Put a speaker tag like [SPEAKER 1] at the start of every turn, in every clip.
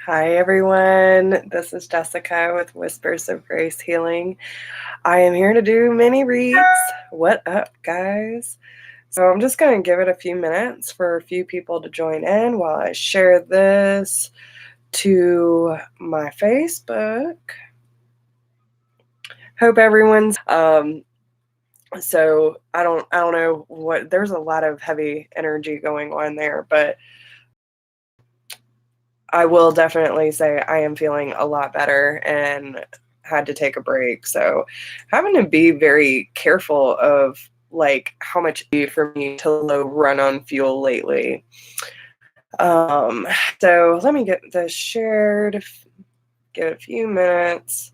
[SPEAKER 1] Hi, everyone. This is Jessica with Whispers of Grace Healing. I am here to do mini reads. What up, guys? So I'm just going to give it a few minutes for a few people to join in while I share this to my Facebook. Hope everyone's so I don't know what, there's a lot of heavy energy going on there, but I will definitely say I am feeling a lot better and had to take a break. So having to be very careful of like how much for me to low run on fuel lately. So let me get this shared, give it a few minutes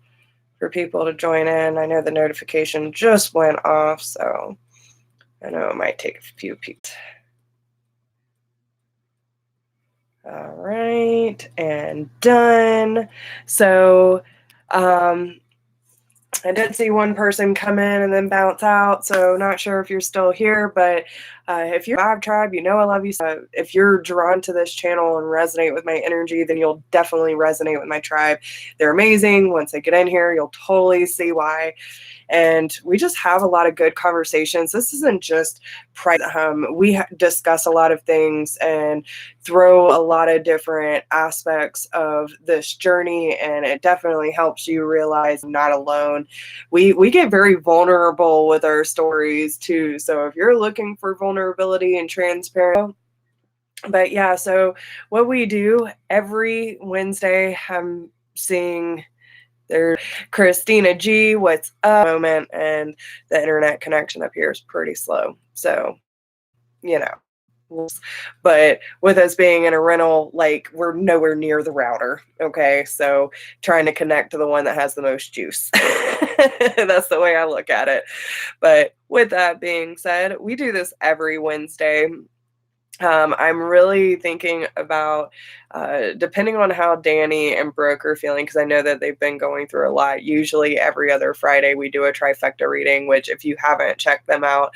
[SPEAKER 1] for people to join in. I know the notification just went off, so I know it might take a few people. All right, and done. So I did see one person come in and then bounce out, so not sure if you're still here, but if you're Vibe Tribe, you know I love you. So if you're drawn to this channel and resonate with my energy, then you'll definitely resonate with my tribe. They're amazing. Once they get in here, you'll totally see why. And we just have a lot of good conversations. This isn't just we discuss a lot of things and throw a lot of different aspects of this journey, and it definitely helps you realize I'm not alone. We get very vulnerable with our stories too, so if you're looking for vulnerability and transparency. But yeah, so what we do every Wednesday, I'm seeing there's Christina G, what's up moment, and the internet connection up here is pretty slow. So, you know, but with us being in a rental, like we're nowhere near the router. Okay. So trying to connect to the one that has the most juice. That's the way I look at it. But with that being said, we do this every Wednesday. I'm really thinking about, depending on how Danny and Brooke are feeling, because I know that they've been going through a lot. Usually every other Friday we do a trifecta reading, which if you haven't checked them out,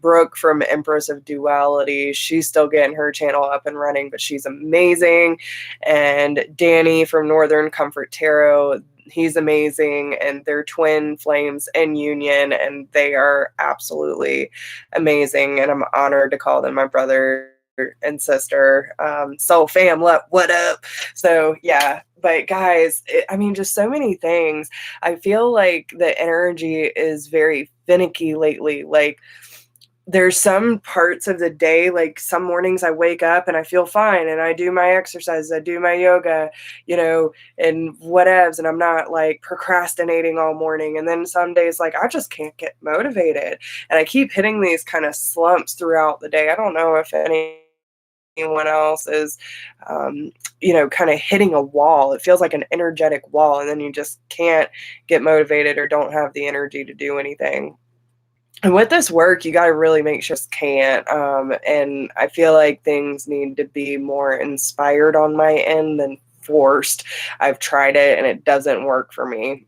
[SPEAKER 1] Brooke from Empress of Duality, she's still getting her channel up and running, but she's amazing. And Danny from Northern Comfort Tarot, he's amazing, and they're twin flames in union, and they are absolutely amazing, and I'm honored to call them my brother and sister. Soul fam, what up? So yeah, but guys, I mean, just so many things. I feel like the energy is very finicky lately. Like there's some parts of the day, like some mornings I wake up and I feel fine and I do my exercises, I do my yoga, and whatevs, and I'm not like procrastinating all morning. And then some days, like I just can't get motivated. And I keep hitting these kind of slumps throughout the day. I don't know if anyone else is, kind of hitting a wall. It feels like an energetic wall, and then you just can't get motivated or don't have the energy to do anything. And with this work, you got to really make sure you can't. And I feel like things need to be more inspired on my end than forced. I've tried it and it doesn't work for me.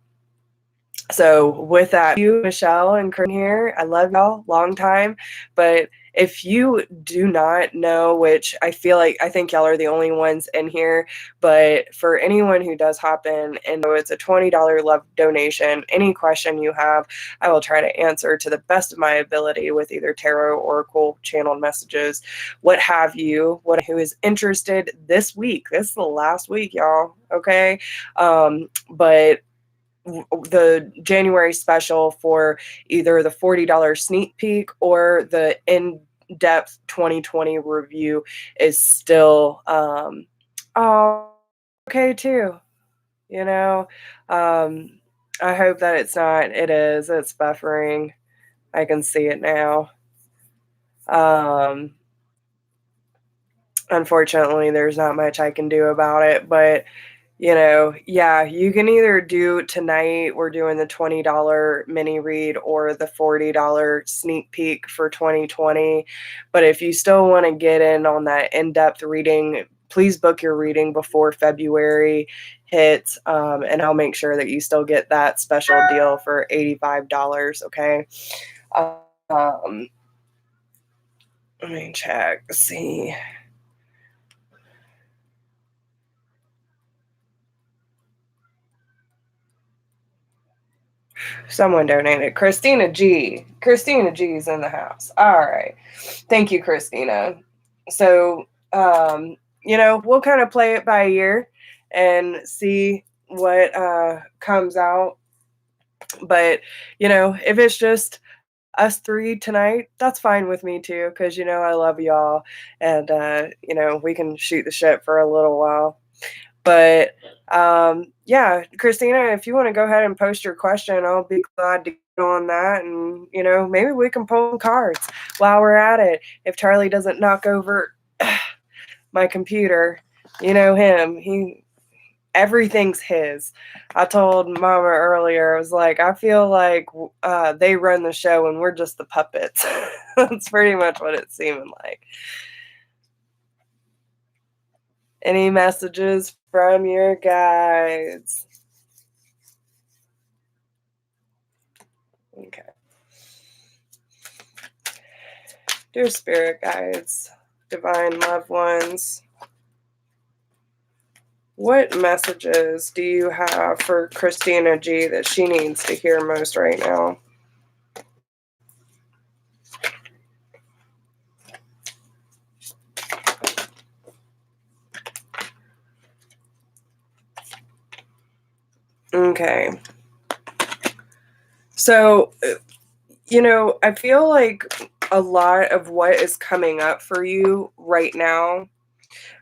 [SPEAKER 1] So with that, you, Michelle and Kern here, I love y'all, long time. But if you do not know, which I think y'all are the only ones in here, but for anyone who does hop in, and it's a $20 love donation, any question you have, I will try to answer to the best of my ability with either tarot, oracle, channeled messages, what have you, who is interested this week. This is the last week, y'all, okay? But the January special for either the $40 sneak peek or the in-depth 2020 review is still okay too. I hope that it's not. It's buffering. I can see it now. Unfortunately, there's not much I can do about it, but yeah, you can either do tonight, we're doing the $20 mini read or the $40 sneak peek for 2020. But if you still want to get in on that in-depth reading, please book your reading before February hits, and I'll make sure that you still get that special deal for $85, okay? Let me check, see. Someone donated. Christina G. Christina G's in the house. All right. Thank you, Christina. So, we'll kind of play it by ear and see what comes out. But, if it's just us three tonight, that's fine with me too, because, I love y'all. And, we can shoot the shit for a little while. But yeah, Christina, if you want to go ahead and post your question, I'll be glad to get on that. And, maybe we can pull some cards while we're at it. If Charlie doesn't knock over my computer, you know him. Everything's his. I told Mama earlier, I was like, I feel like they run the show and we're just the puppets. That's pretty much what it's seeming like. Any messages from your guides? Okay. Dear spirit guides, divine loved ones, what messages do you have for Christina G that she needs to hear most right now? Okay. So, I feel like a lot of what is coming up for you right now.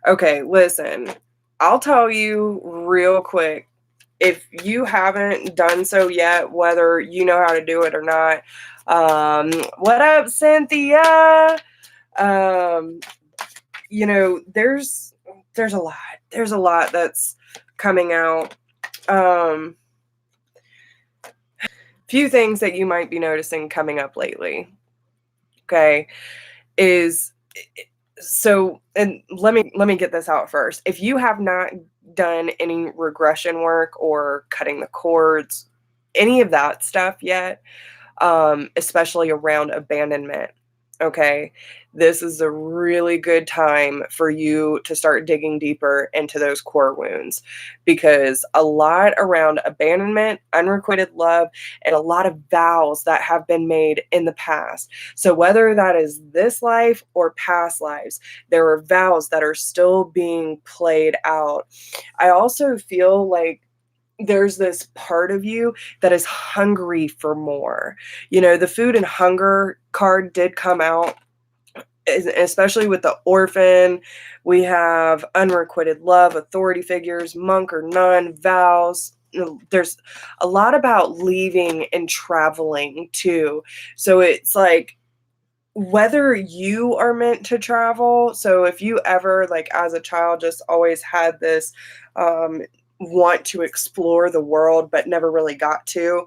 [SPEAKER 1] Okay, listen, I'll tell you real quick. If you haven't done so yet, whether you know how to do it or not, what up, Cynthia? There's a lot. There's a lot that's coming out. Few things that you might be noticing coming up lately. Okay, and let me get this out first. If you have not done any regression work or cutting the cords, any of that stuff yet, especially around abandonment, okay, this is a really good time for you to start digging deeper into those core wounds, because a lot around abandonment, unrequited love, and a lot of vows that have been made in the past. So whether that is this life or past lives, there are vows that are still being played out. I also feel like there's this part of you that is hungry for more. The food and hunger card did come out, especially with the orphan. We have unrequited love, authority figures, monk or nun, vows. There's a lot about leaving and traveling too. So it's like, whether you are meant to travel. So if you ever, like as a child, just always had this want to explore the world but never really got to,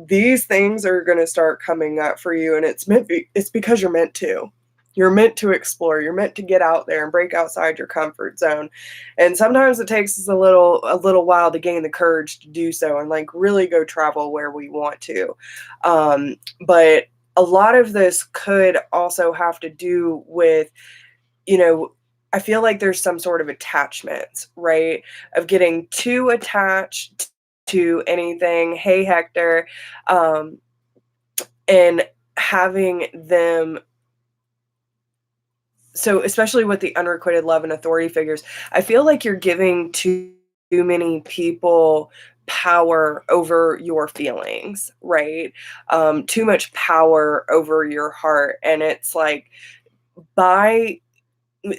[SPEAKER 1] these things are going to start coming up for you, and it's because you're meant to. You're meant to explore. You're meant to get out there and break outside your comfort zone. And sometimes it takes us a little while to gain the courage to do so and like really go travel where we want to. But a lot of this could also have to do with, I feel like there's some sort of attachment, right? Of getting too attached to anything. Hey, Hector. And having them. So especially with the unrequited love and authority figures, I feel like you're giving too many people power over your feelings, right? Too much power over your heart. And it's like,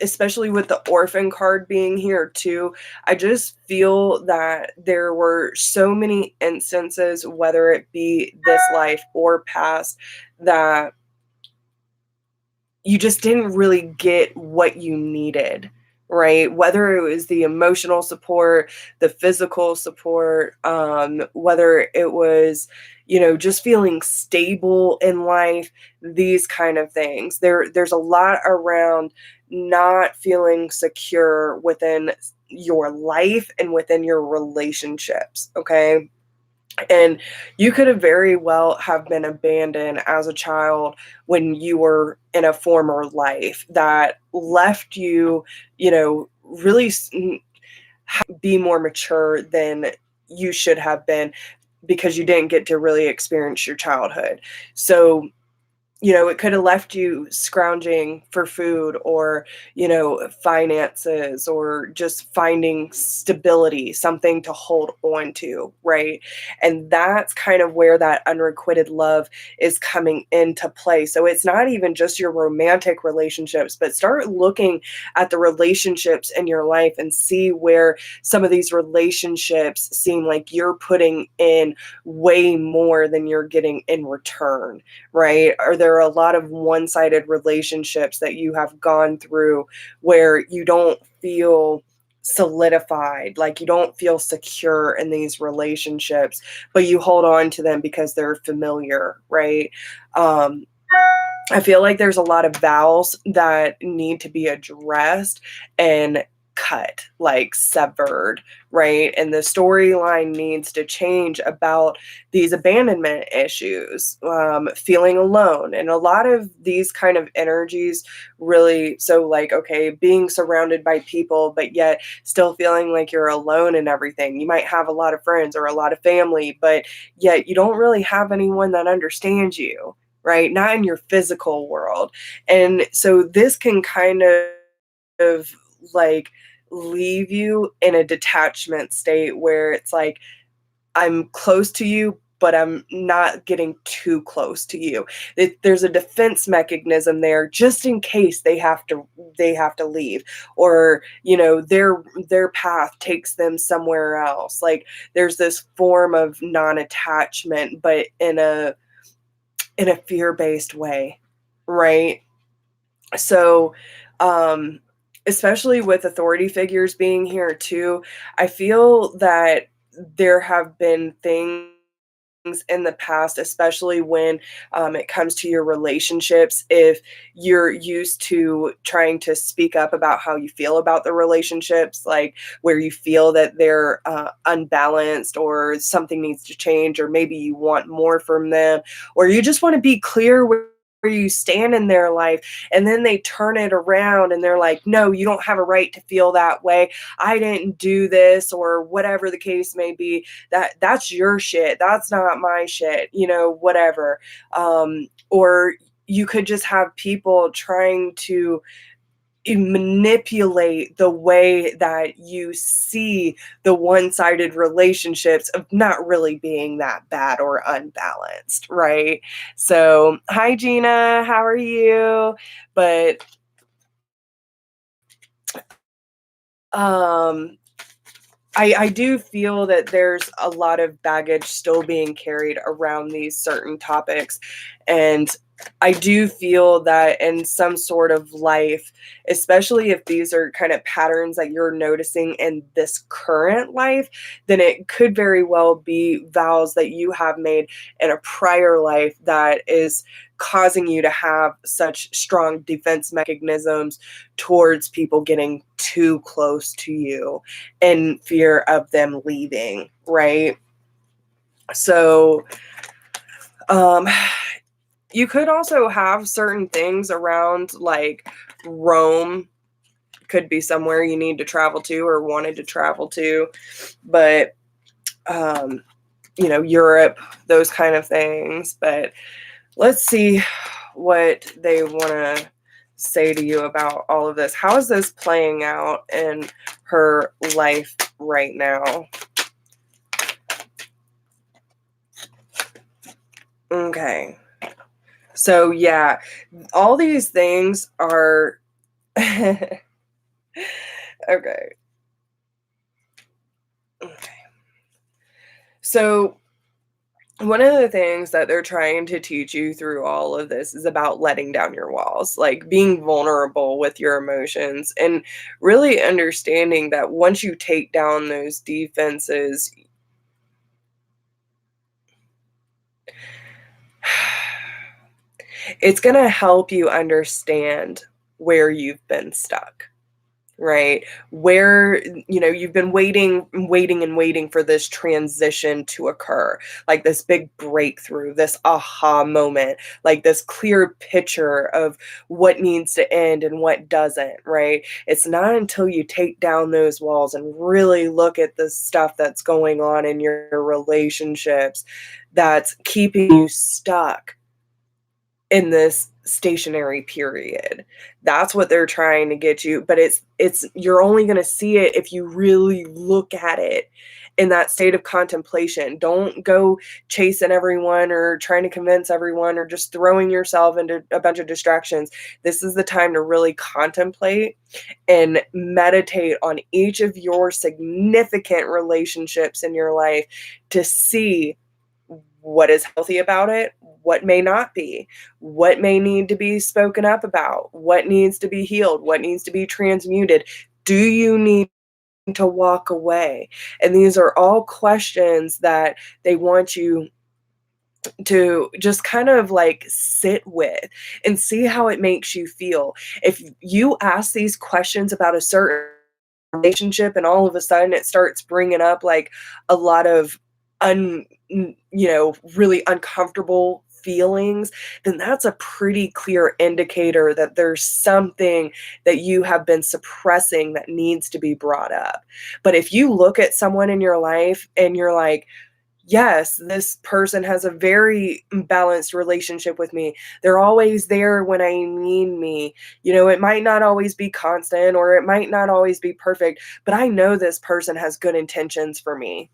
[SPEAKER 1] especially with the orphan card being here too, I just feel that there were so many instances, whether it be this life or past, that you just didn't really get what you needed, right? Whether it was the emotional support, the physical support, whether it was, just feeling stable in life, these kind of things. There's a lot around not feeling secure within your life and within your relationships, okay? And you could have very well have been abandoned as a child when you were in a former life that left you, really be more mature than you should have been. because you didn't get to really experience your childhood. So, you know, it could have left you scrounging for food or, you know, finances or just finding stability, something to hold on to, right? And that's kind of where that unrequited love is coming into play. So it's not even just your romantic relationships, but start looking at the relationships in your life and see where some of these relationships seem like you're putting in way more than you're getting in return, right? Are there a lot of one-sided relationships that you have gone through where you don't feel solidified, like you don't feel secure in these relationships, but you hold on to them because they're familiar, right? Um, I feel like there's a lot of vows that need to be addressed and cut, like severed, right? And the storyline needs to change about these abandonment issues, feeling alone. And a lot of these kind of energies really, so like, okay, being surrounded by people, but yet still feeling like you're alone and everything. You might have a lot of friends or a lot of family, but yet you don't really have anyone that understands you, right? Not in your physical world. And so this can kind of like leave you in a detachment state where it's like, I'm close to you, but I'm not getting too close to you. There's a defense mechanism there just in case they have to leave, or you know their path takes them somewhere else. Like there's this form of non-attachment, but in a fear-based way, right? So, um, especially with authority figures being here too, I feel that there have been things in the past, especially when it comes to your relationships, if you're used to trying to speak up about how you feel about the relationships, like where you feel that they're unbalanced or something needs to change, or maybe you want more from them, or you just want to be clear where you stand in their life, and then they turn it around and they're like, no, you don't have a right to feel that way. I didn't do this, or whatever the case may be. That's your shit. That's not my shit, you know, whatever. Or you could just have people trying to manipulate the way that you see the one-sided relationships of not really being that bad or unbalanced, right? So, hi Gina, how are you? But um I do feel that there's a lot of baggage still being carried around these certain topics. And I do feel that in some sort of life, especially if these are kind of patterns that you're noticing in this current life, then it could very well be vows that you have made in a prior life that is causing you to have such strong defense mechanisms towards people getting too close to you in fear of them leaving, right? So, um, you could also have certain things around like Rome, could be somewhere you need to travel to or wanted to travel to, but um, you know, Europe, those kind of things. But let's see what they want to say to you about all of this. How is this playing out in her life right now? Okay. So yeah, all these things are okay. Okay. So one of the things that they're trying to teach you through all of this is about letting down your walls, like being vulnerable with your emotions and really understanding that once you take down those defenses, it's going to help you understand where you've been stuck, right? Where, you've been waiting for this transition to occur, like this big breakthrough, this aha moment, like this clear picture of what needs to end and what doesn't, right? It's not until you take down those walls and really look at the stuff that's going on in your relationships that's keeping you stuck in this stationary period. That's what they're trying to get you, but it's you're only going to see it if you really look at it in that state of contemplation. Don't go chasing everyone or trying to convince everyone or just throwing yourself into a bunch of distractions. This is the time to really contemplate and meditate on each of your significant relationships in your life to see what is healthy about it, what may not be, what may need to be spoken up about, what needs to be healed, what needs to be transmuted. Do you need to walk away? And these are all questions that they want you to just kind of like sit with and see how it makes you feel. If you ask these questions about a certain relationship and all of a sudden it starts bringing up like a lot of really uncomfortable feelings, then that's a pretty clear indicator that there's something that you have been suppressing that needs to be brought up. But if you look at someone in your life and you're like, yes, this person has a very balanced relationship with me. They're always there when I need me. It might not always be constant or it might not always be perfect, but I know this person has good intentions for me.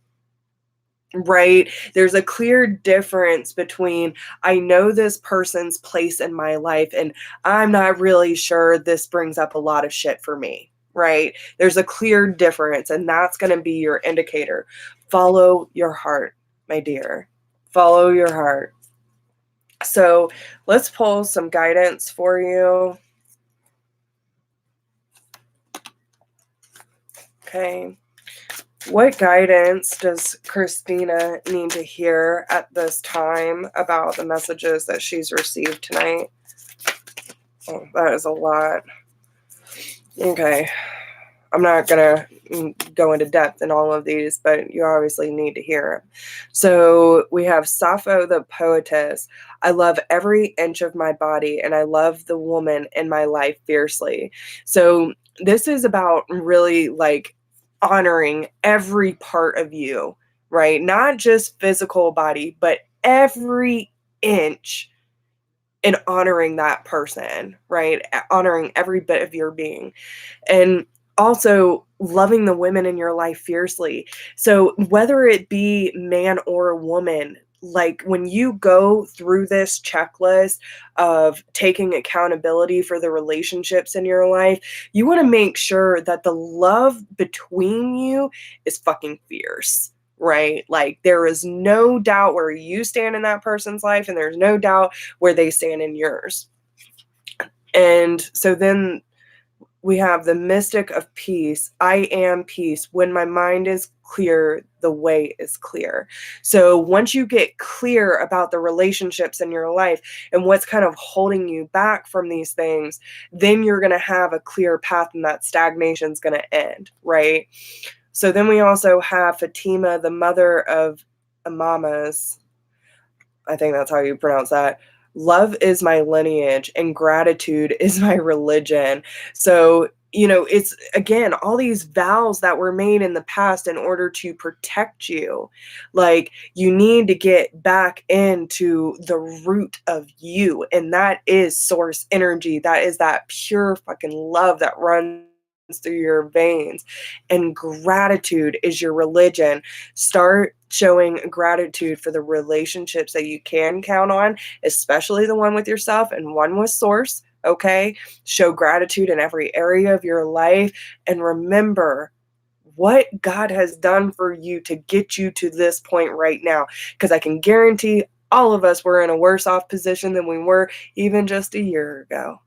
[SPEAKER 1] Right? There's a clear difference between I know this person's place in my life and I'm not really sure this brings up a lot of shit for me. Right? There's a clear difference, and that's going to be your indicator. Follow your heart, my dear. Follow your heart. So let's pull some guidance for you. Okay. What guidance does Christina need to hear at this time about the messages that she's received tonight? Oh, that is a lot. Okay. I'm not going to go into depth in all of these, but you obviously need to hear it. So we have Sappho the poetess. I love every inch of my body, and I love the woman in my life fiercely. So this is about really like honoring every part of you, right? Not just physical body, but every inch, and honoring that person, right? Honoring every bit of your being. And also loving the women in your life fiercely. So whether it be man or woman, like when you go through this checklist of taking accountability for the relationships in your life, you want to make sure that the love between you is fucking fierce. Right? Like there is no doubt where you stand in that person's life, and there's no doubt where they stand in yours. And so then we have the mystic of peace. I am peace. When my mind is clear, the way is clear. So once you get clear about the relationships in your life and what's kind of holding you back from these things, then you're going to have a clear path, and that stagnation is going to end, right? So then we also have Fatima, the mother of Imamas. I think that's how you pronounce that. Love is my lineage and gratitude is my religion. So, it's again, all these vows that were made in the past in order to protect you. Like, you need to get back into the root of you. And that is source energy. That is that pure fucking love that runs through your veins. And gratitude is your religion. Start showing gratitude for the relationships that you can count on, especially the one with yourself and one with source. Okay. Show gratitude in every area of your life. And remember what God has done for you to get you to this point right now. Because I can guarantee all of us were in a worse off position than we were even just a year ago.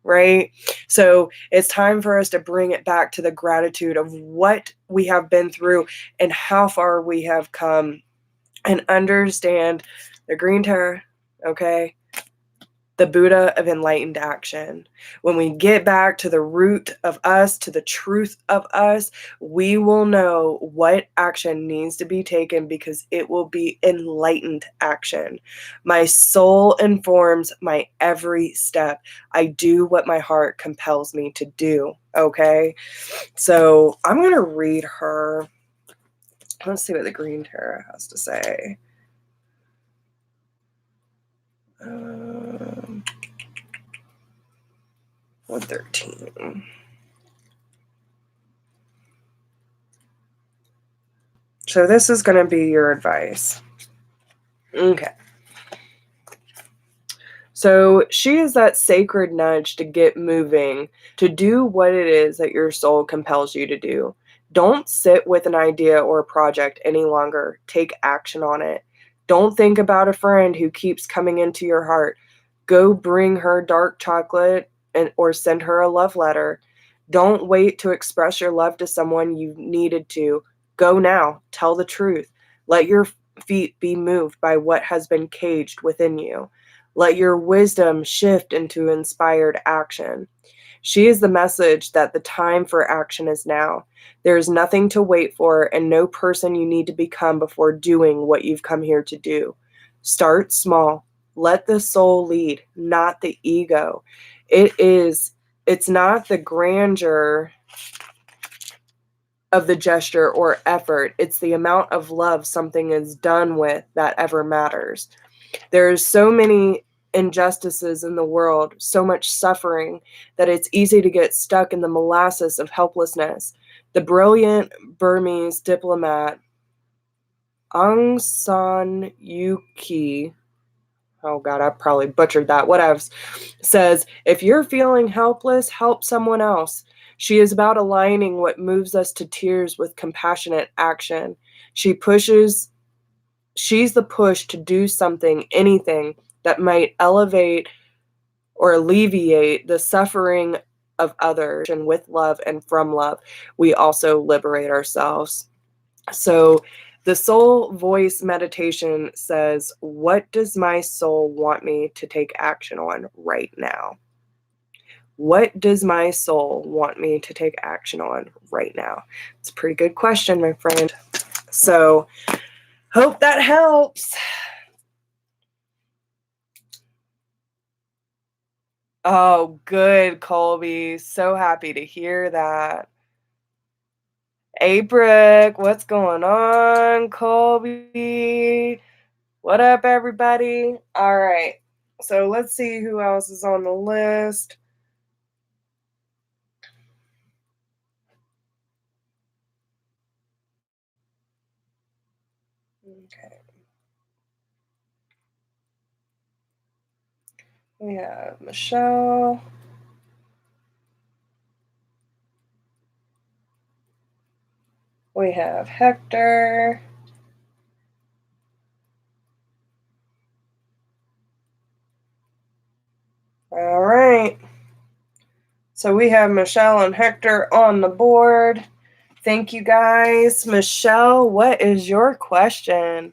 [SPEAKER 1] Right? So it's time for us to bring it back to the gratitude of what we have been through and how far we have come, and understand the green terror. Okay. the Buddha of enlightened action. When we get back to the root of us, to the truth of us, we will know what action needs to be taken because it will be enlightened action. My soul informs my every step. I do what my heart compels me to do. Okay? So I'm going to read her. Let's see what the Green Tarot has to say. 113. So this is going to be your advice. Okay. So she is that sacred nudge to get moving, to do what it is that your soul compels you to do. Don't sit with an idea or a project any longer. Take action on it. Don't think about a friend who keeps coming into your heart. Go bring her dark chocolate or send her a love letter. Don't wait to express your love to someone you needed to. Go now. Tell the truth. Let your feet be moved by what has been caged within you. Let your wisdom shift into inspired action. She is the message that the time for action is now. There is nothing to wait for and no person you need to become before doing what you've come here to do. Start small. Let the soul lead, not the ego. It's not the grandeur of the gesture or effort. It's the amount of love something is done with that ever matters. There's so many injustices in the world, so much suffering, that it's easy to get stuck in the molasses of helplessness. The brilliant Burmese diplomat Aung San Suu Kyi, oh God, I probably butchered that, whatevs, says, if you're feeling helpless, help someone else. She is about aligning what moves us to tears with compassionate action. She's the push to do something, anything, that might elevate or alleviate the suffering of others. And with love and from love, we also liberate ourselves. So the soul voice meditation says, what does my soul want me to take action on right now? What does my soul want me to take action on right now? It's a pretty good question, my friend. So hope that helps. Oh, good, Colby. So happy to hear that. Hey, Brooke, what's going on, Colby? What up, everybody? All right, so let's see who else is on the list. Okay. We have Michelle. We have Hector. All right. So we have Michelle and Hector on the board. Thank you, guys. Michelle, what is your question?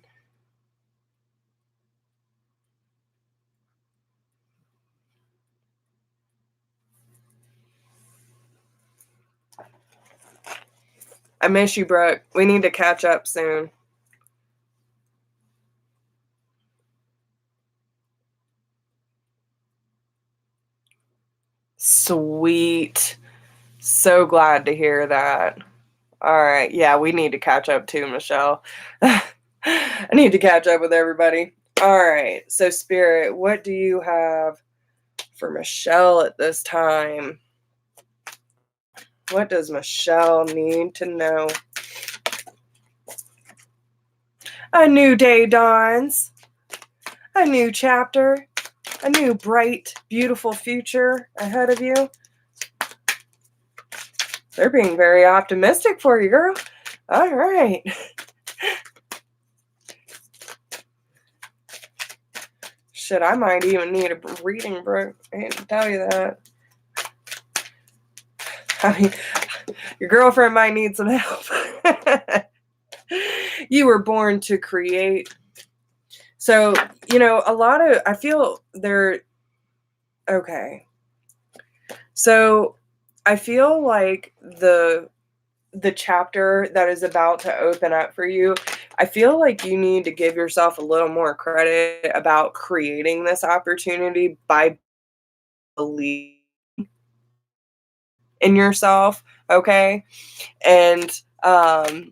[SPEAKER 1] I miss you, Brooke. We need to catch up soon. Sweet. So glad to hear that. All right. Yeah, we need to catch up too, Michelle. I need to catch up with everybody. All right. So, Spirit, what do you have for Michelle at this time? What does Michelle need to know? A new day dawns. A new chapter. A new bright, beautiful future ahead of you. They're being very optimistic for you, girl. All right. Shit, I might even need a reading, bro. I hate to tell you that. I mean, your girlfriend might need some help. You were born to create. So, I feel Okay. So I feel like the chapter that is about to open up for you, I feel like you need to give yourself a little more credit about creating this opportunity by believing in yourself, okay? And I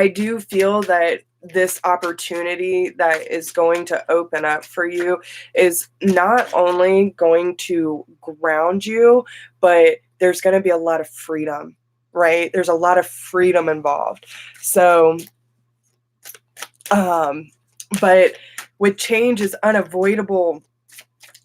[SPEAKER 1] do feel that this opportunity that is going to open up for you is not only going to ground you, but there's going to be a lot of freedom, right? There's a lot of freedom involved. So, um, but with change is unavoidable,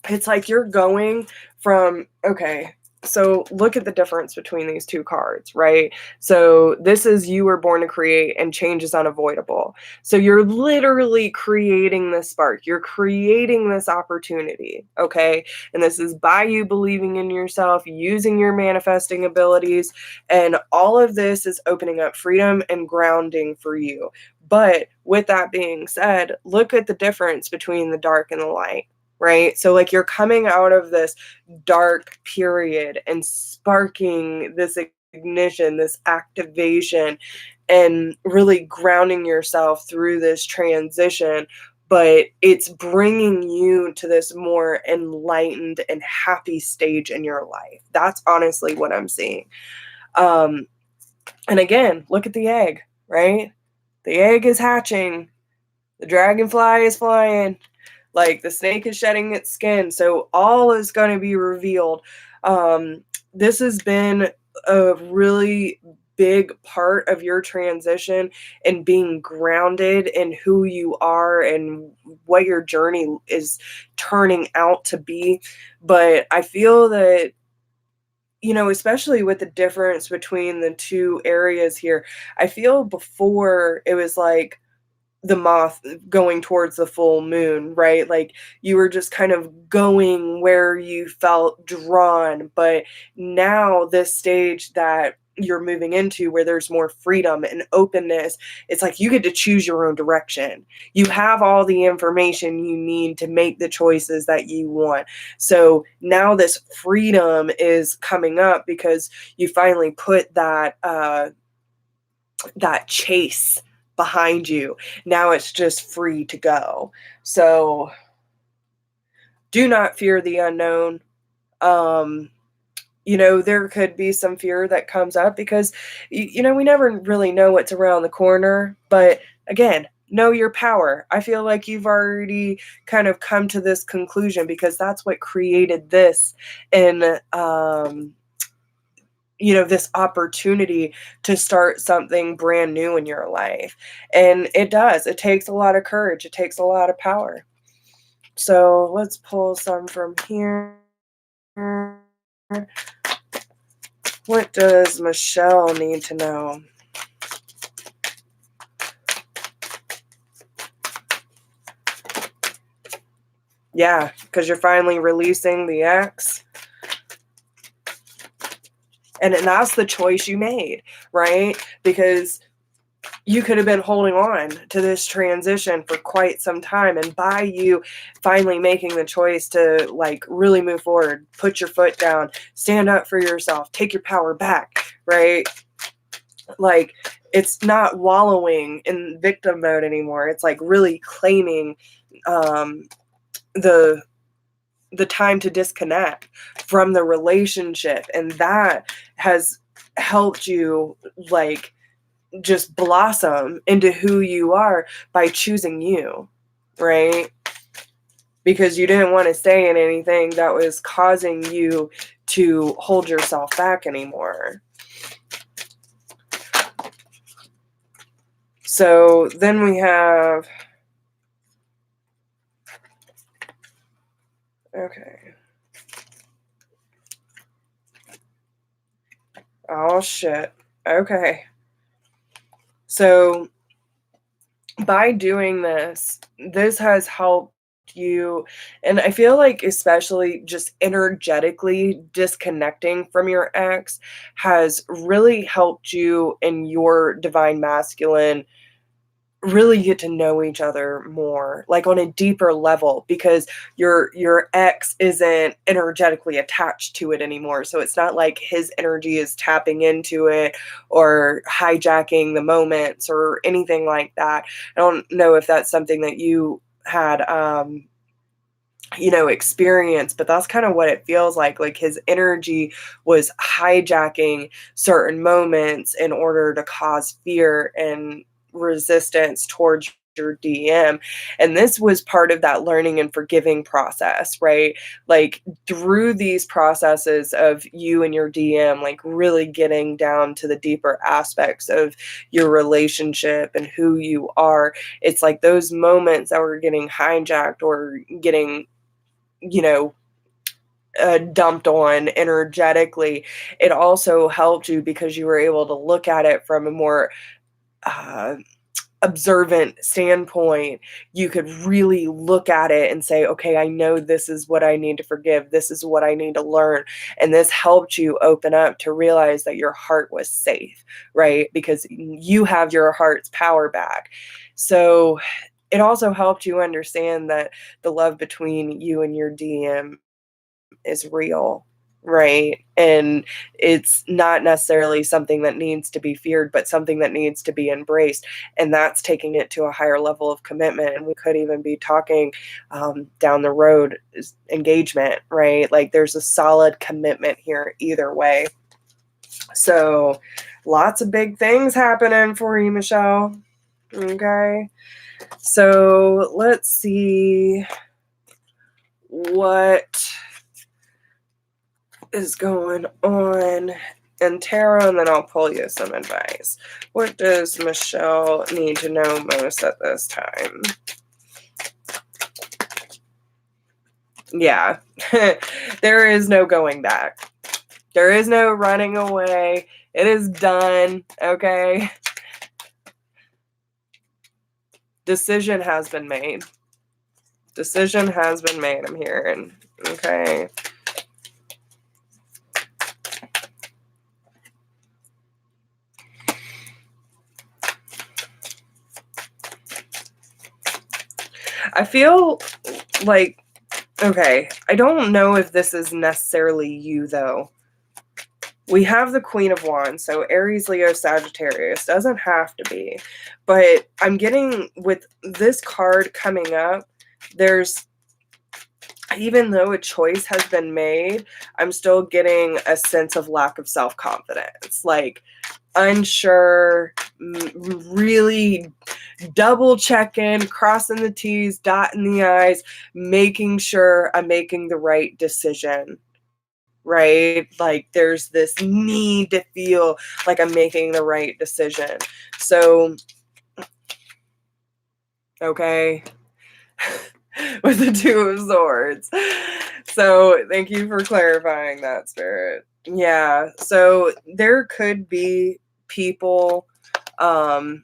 [SPEAKER 1] it's like you're going from, okay, so look at the difference between these two cards, right? So this is you were born to create and change is unavoidable. So you're literally creating this spark. You're creating this opportunity, okay? And this is by you believing in yourself, using your manifesting abilities, and all of this is opening up freedom and grounding for you. But with that being said, look at the difference between the dark and the light, right? So like you're coming out of this dark period and sparking this ignition, this activation, and really grounding yourself through this transition. But it's bringing you to this more enlightened and happy stage in your life. That's honestly what I'm seeing. And again, look at the egg, right? The egg is hatching. The dragonfly is flying. Like the snake is shedding its skin. So all is going to be revealed. This has been a really big part of your transition and being grounded in who you are and what your journey is turning out to be. But I feel that, you know, especially with the difference between the two areas here, I feel before it was like the moth going towards the full moon, right? Like you were just kind of going where you felt drawn. But now, this stage that you're moving into where there's more freedom and openness, it's like you get to choose your own direction. You have all the information you need to make the choices that you want. So now this freedom is coming up because you finally put that chase behind you. Now it's just free to go. So do not fear the unknown. Um, you know, there could be some fear that comes up because, you know, we never really know what's around the corner. But again, know your power. I feel like you've already kind of come to this conclusion because that's what created this. And, you know, this opportunity to start something brand new in your life. And it does. It takes a lot of courage. It takes a lot of power. So let's pull some from here. What does Michelle need to know? Yeah, because you're finally releasing the ex. And that's the choice you made, right? Because you could have been holding on to this transition for quite some time. And by you finally making the choice to like really move forward, put your foot down, stand up for yourself, take your power back, right? Like it's not wallowing in victim mode anymore. It's like really claiming the time to disconnect from the relationship. And that has helped you like just blossom into who you are by choosing you, right? Because you didn't want to stay in anything that was causing you to hold yourself back anymore. So then we have, okay. Oh, shit. Okay. So by doing this, this has helped you. And I feel like, especially just energetically disconnecting from your ex has really helped you in your divine masculine really get to know each other more, like on a deeper level, because your ex isn't energetically attached to it anymore. So it's not like his energy is tapping into it or hijacking the moments or anything like that. I don't know if that's something that you had experience, but that's kind of what it feels like. Like his energy was hijacking certain moments in order to cause fear and resistance towards your DM. And this was part of that learning and forgiving process, right? Like through these processes of you and your DM, like really getting down to the deeper aspects of your relationship and who you are. It's like those moments that were getting hijacked or getting dumped on energetically, it also helped you because you were able to look at it from a more uh, observant standpoint. You could really look at it and say, okay, I know this is what I need to forgive. This is what I need to learn. And this helped you open up to realize that your heart was safe, right? Because you have your heart's power back. So it also helped you understand that the love between you and your DM is real, right? And it's not necessarily something that needs to be feared, but something that needs to be embraced. And that's taking it to a higher level of commitment. And we could even be talking down the road is engagement, right? Like there's a solid commitment here either way. So lots of big things happening for you, Michelle. Okay. So let's see what is going on in tarot, and then I'll pull you some advice. What does Michelle need to know most at this time? Yeah, there is no going back. There is no running away. It is done, okay? Decision has been made. Decision has been made, I'm hearing. Okay. I feel like, okay, I don't know if this is necessarily you, though. We have the Queen of Wands, so Aries, Leo, Sagittarius. Doesn't have to be. But I'm getting, with this card coming up, there's, even though a choice has been made, I'm still getting a sense of lack of self-confidence. Like, unsure, really double checking, crossing the T's, dotting the I's, making sure I'm making the right decision, right? Like there's this need to feel like I'm making the right decision. So, okay. With the Two of Swords. So thank you for clarifying that, Spirit. Yeah, so there could be people an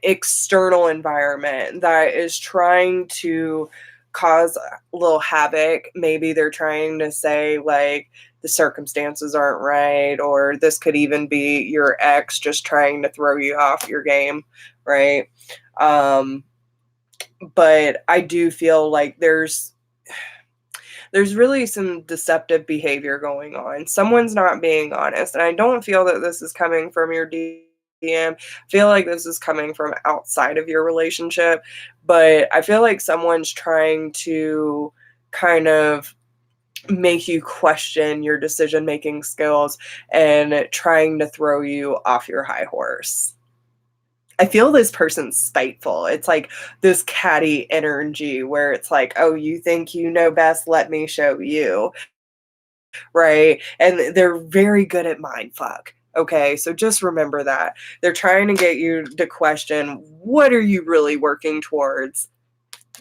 [SPEAKER 1] external environment that is trying to cause a little havoc. Maybe they're trying to say like the circumstances aren't right, or this could even be your ex just trying to throw you off your game, right? But I do feel like there's really some deceptive behavior going on. Someone's not being honest. And I don't feel that this is coming from your DM. I feel like this is coming from outside of your relationship. But I feel like someone's trying to kind of make you question your decision-making skills and trying to throw you off your high horse. I feel this person's spiteful. It's like this catty energy where it's like, oh, you think you know best? Let me show you. Right? And they're very good at mind fuck. Okay, so just remember that. They're trying to get you to question, what are you really working towards?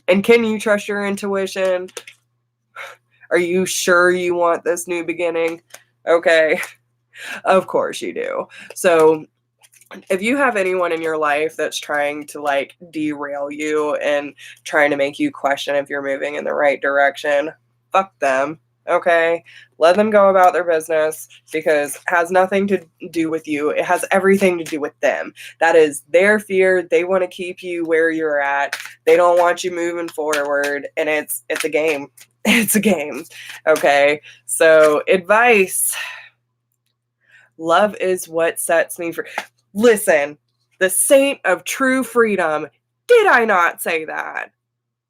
[SPEAKER 1] And can you trust your intuition? Are you sure you want this new beginning? Okay, of course you do. So if you have anyone in your life that's trying to like derail you and trying to make you question if you're moving in the right direction, fuck them. Okay? Let them go about their business, because it has nothing to do with you. It has everything to do with them. That is their fear. They want to keep you where you're at. They don't want you moving forward, and it's a game. It's a game. Okay? So, advice. Love is what sets me free. Listen, the saint of true freedom. Did I not say that?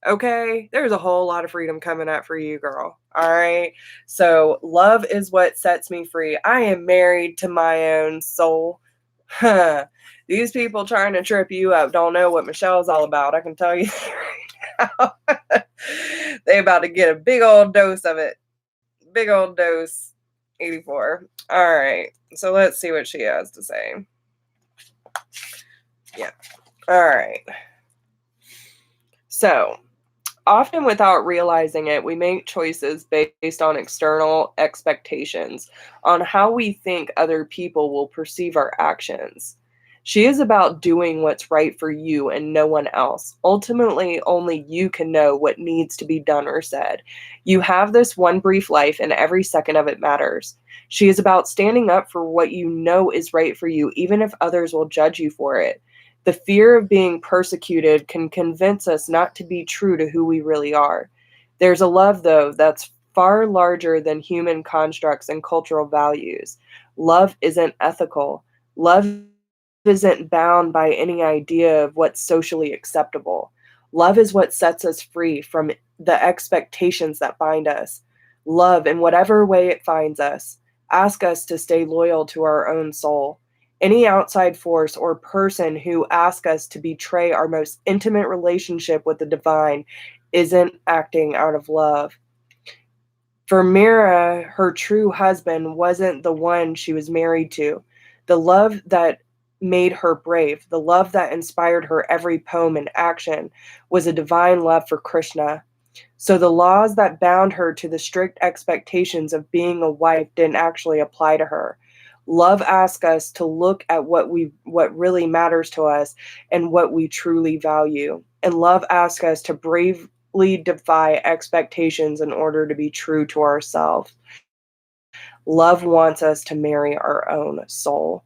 [SPEAKER 1] Okay, there's a whole lot of freedom coming up for you, girl. All right. So, love is what sets me free. I am married to my own soul. Huh. These people trying to trip you up don't know what Michelle's all about. I can tell you right now. They about to get a big old dose of it. Big old dose. 84. All right. So, let's see what she has to say. Yeah. All right. So, often without realizing it, we make choices based on external expectations, on how we think other people will perceive our actions. She is about doing what's right for you and no one else. Ultimately, only you can know what needs to be done or said. You have this one brief life, and every second of it matters. She is about standing up for what you know is right for you, even if others will judge you for it. The fear of being persecuted can convince us not to be true to who we really are. There's a love, though, that's far larger than human constructs and cultural values. Love isn't ethical. Love isn't bound by any idea of what's socially acceptable. Love is what sets us free from the expectations that bind us. Love, in whatever way it finds us, asks us to stay loyal to our own soul. Any outside force or person who asks us to betray our most intimate relationship with the divine isn't acting out of love. For Mira, her true husband wasn't the one she was married to. The love that made her brave, the love that inspired her every poem and action, was a divine love for Krishna. So the laws that bound her to the strict expectations of being a wife didn't actually apply to her. Love asks us to look at what really matters to us and what we truly value. And love asks us to bravely defy expectations in order to be true to ourselves. Love wants us to marry our own soul.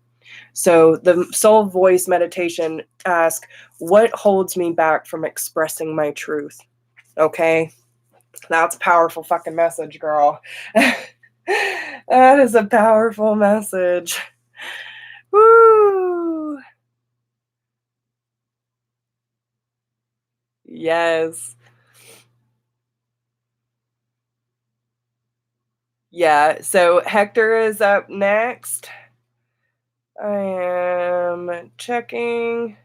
[SPEAKER 1] So the soul voice meditation asks, what holds me back from expressing my truth? Okay? That's a powerful fucking message, girl. That is a powerful message. Woo! Yes. Yeah, so Hector is up next. I am checking.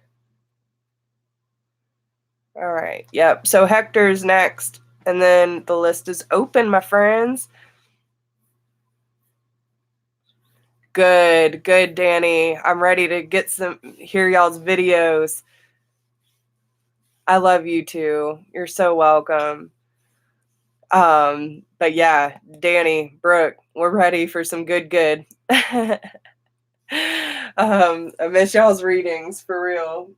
[SPEAKER 1] All right. Yep. So Hector's next. And then the list is open, my friends. Good, Danny. I'm ready to hear y'all's videos. I love you too. You're so welcome. But yeah, Danny, Brooke, we're ready for some good. I miss y'all's readings for real.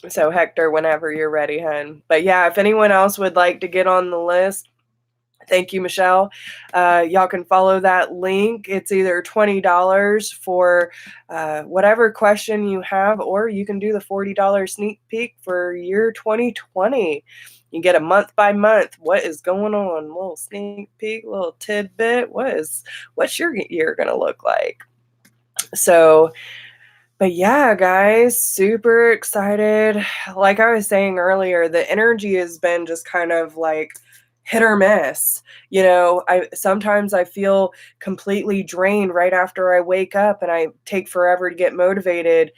[SPEAKER 1] So Hector, whenever you're ready, hun. But yeah, if anyone else would like to get on the list, thank you, Michelle. Y'all can follow that link. It's either $20 for whatever question you have, or you can do the $40 sneak peek for year 2020. You get a month by month. What is going on? A little sneak peek, a little tidbit. What's your year gonna look like? So, but yeah, guys, super excited. Like I was saying earlier, the energy has been just kind of like hit or miss. You know, sometimes I feel completely drained right after I wake up, and I take forever to get motivated.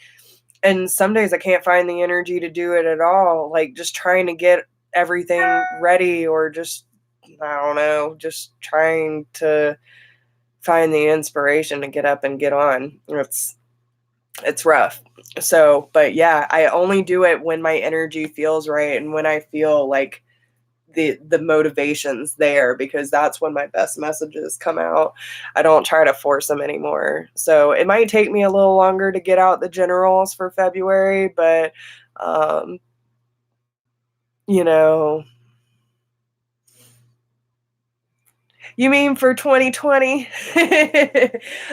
[SPEAKER 1] And some days I can't find the energy to do it at all. Like just trying to get everything ready, or just, I don't know, just trying to find the inspiration to get up and get on. It's rough. So, but yeah, I only do it when my energy feels right and when I feel like the motivation's there, because that's when my best messages come out. I don't try to force them anymore. So it might take me a little longer to get out the generals for February, but you know, you mean for 2020?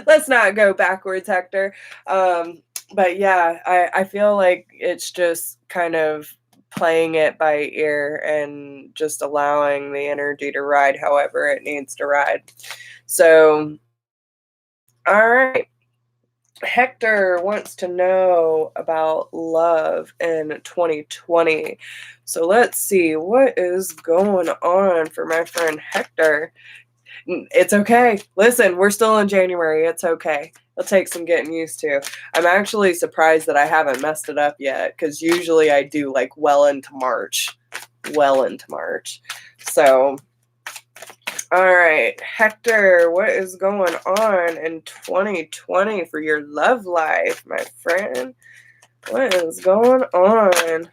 [SPEAKER 1] Let's not go backwards, Hector. But yeah, I feel like it's just kind of playing it by ear and just allowing the energy to ride however it needs to ride. So, all right. Hector wants to know about love in 2020. So let's see what is going on for my friend Hector. It's okay. Listen, we're still in January. It's okay. It'll take some getting used to. I'm actually surprised that I haven't messed it up yet, because usually I do like well into March. Well into March. So, all right, Hector, what is going on in 2020 for your love life, my friend? What is going on?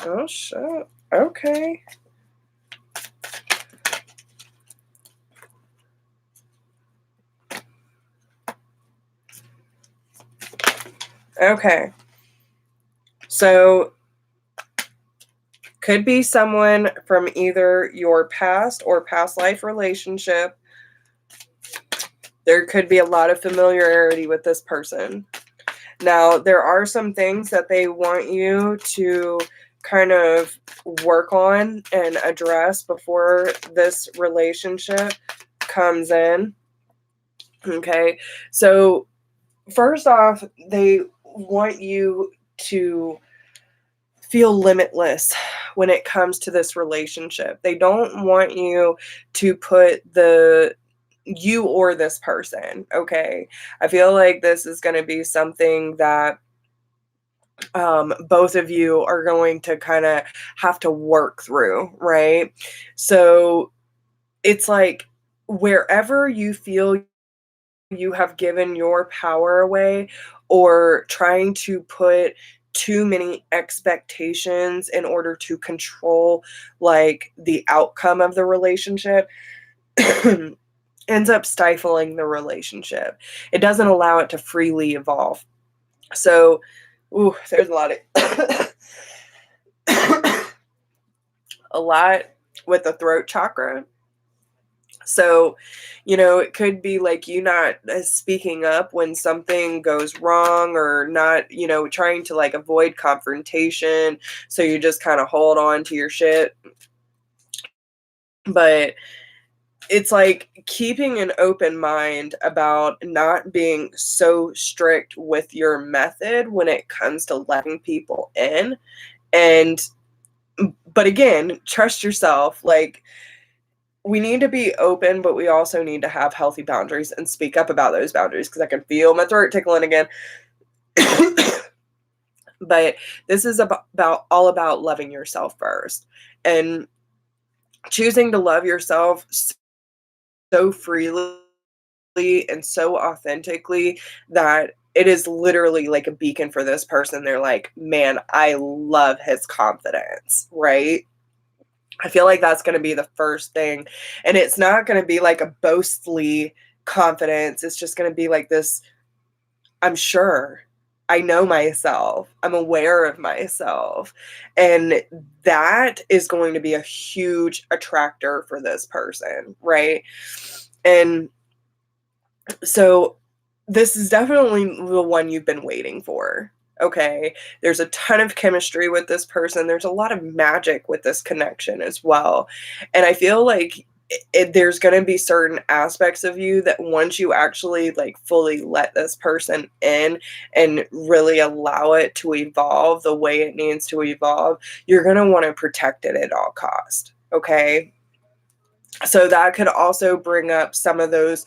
[SPEAKER 1] Oh, shit. Okay. Okay. So, could be someone from either your past or past life relationship. There could be a lot of familiarity with this person. Now, there are some things that they want you to kind of work on and address before this relationship comes in. Okay. So, first off, they want you to feel limitless when it comes to this relationship. They don't want you to put you or this person, okay? I feel like this is going to be something that both of you are going to kind of have to work through, right? So it's like wherever you feel you have given your power away, or trying to put too many expectations in order to control like the outcome of the relationship, ends up stifling the relationship. It doesn't allow it to freely evolve. So, there's a lot of a lot with the throat chakra. So, it could be like you not speaking up when something goes wrong, or not, trying to like avoid confrontation. So you just kind of hold on to your shit. But it's like keeping an open mind about not being so strict with your method when it comes to letting people in. But again, trust yourself. Like, we need to be open, but we also need to have healthy boundaries and speak up about those boundaries, because I can feel my throat tickling again. But this is all about loving yourself first, and choosing to love yourself so freely and so authentically that it is literally like a beacon for this person. They're like, man, I love his confidence, right? I feel like that's going to be the first thing. And it's not going to be like a boastly confidence. It's just going to be like this, I'm sure. I know myself. I'm aware of myself. And that is going to be a huge attractor for this person, right? And so this is definitely the one you've been waiting for. Okay, there's a ton of chemistry with this person. There's a lot of magic with this connection as well. And I feel like there's going to be certain aspects of you that once you actually like fully let this person in and really allow it to evolve the way it needs to evolve, you're going to want to protect it at all cost. Okay. So that could also bring up some of those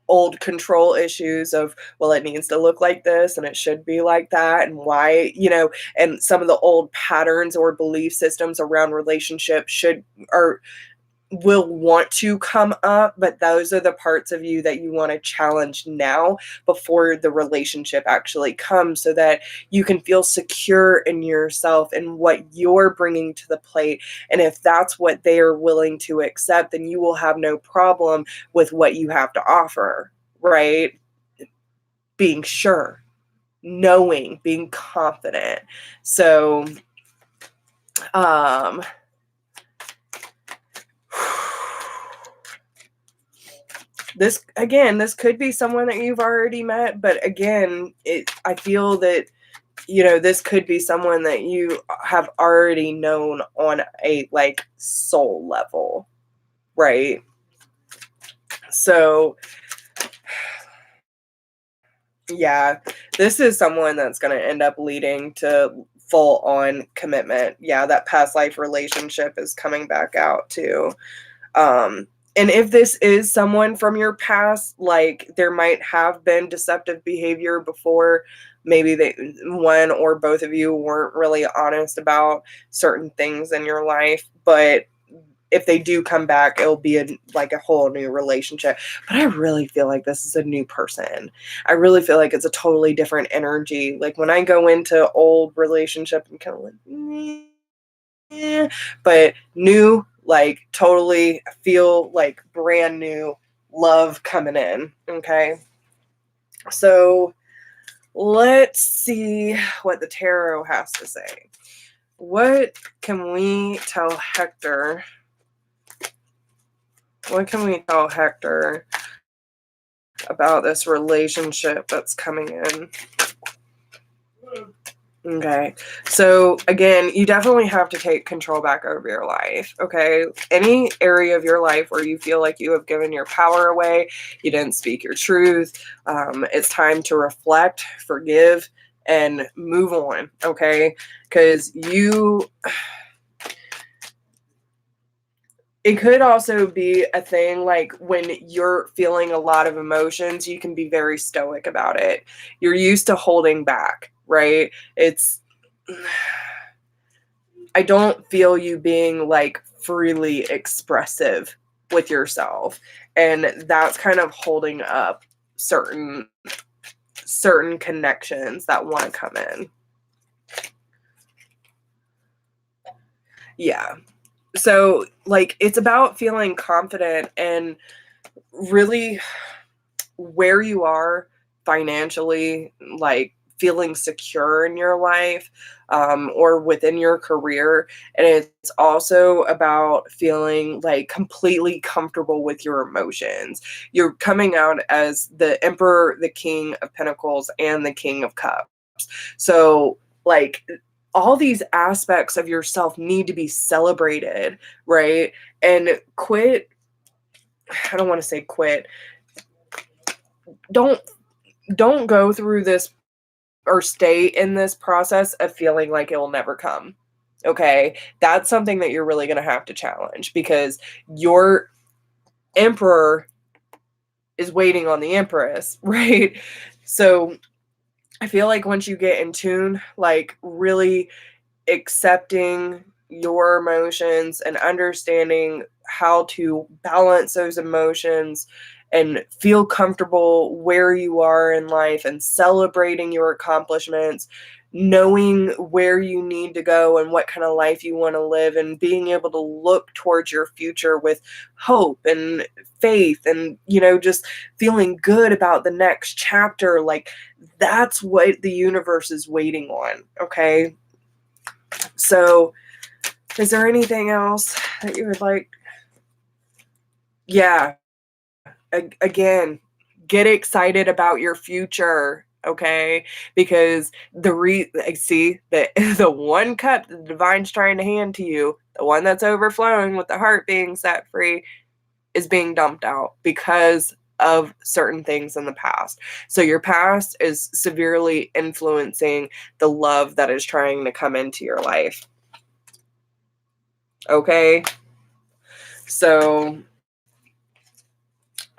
[SPEAKER 1] old control issues of, well, it needs to look like this and it should be like that, and why, and some of the old patterns or belief systems around relationships will want to come up, but those are the parts of you that you want to challenge now before the relationship actually comes, so that you can feel secure in yourself and what you're bringing to the plate. And if that's what they are willing to accept, then you will have no problem with what you have to offer, right? Being sure, knowing, being confident. So, this could be someone that you've already met, but again, I feel that, this could be someone that you have already known on a like soul level, right? So yeah, this is someone that's going to end up leading to full on commitment. Yeah, that past life relationship is coming back out too. And if this is someone from your past, like there might have been deceptive behavior before. Maybe one or both of you weren't really honest about certain things in your life, but if they do come back, it'll be like a whole new relationship. But I really feel like this is a new person. I really feel like it's a totally different energy. Like when I go into old relationship, I'm kind of like, yeah, but new, like totally feel like brand new love coming in. Okay. So let's see what the tarot has to say. What can we tell Hector? What can we tell Hector about this relationship that's coming in? Okay, so again, you definitely have to take control back over your life, okay? Any area of your life where you feel like you have given your power away, you didn't speak your truth, it's time to reflect, forgive, and move on, okay? Because it could also be a thing like when you're feeling a lot of emotions, you can be very stoic about it. You're used to holding back, right? I don't feel you being like freely expressive with yourself. And that's kind of holding up certain connections that want to come in. Yeah. So like it's about feeling confident and really where you are financially, like feeling secure in your life, or within your career. And it's also about feeling like completely comfortable with your emotions. You're coming out as the Emperor, the King of Pentacles, and the King of Cups. So like all these aspects of yourself need to be celebrated, right? And I don't want to say quit. Don't go through this or stay in this process of feeling like it will never come. Okay? That's something that you're really going to have to challenge, because your emperor is waiting on the empress, right? So I feel like once you get in tune, like really accepting your emotions and understanding how to balance those emotions and feel comfortable where you are in life and celebrating your accomplishments, knowing where you need to go and what kind of life you want to live, and being able to look towards your future with hope and faith and, just feeling good about the next chapter. Like that's what the universe is waiting on. Okay. So, is there anything else that you would like? Yeah. Again, get excited about your future, okay? Because I see that the one cup the divine's trying to hand to you, the one that's overflowing with the heart being set free, is being dumped out because of certain things in the past. So your past is severely influencing the love that is trying to come into your life. Okay? So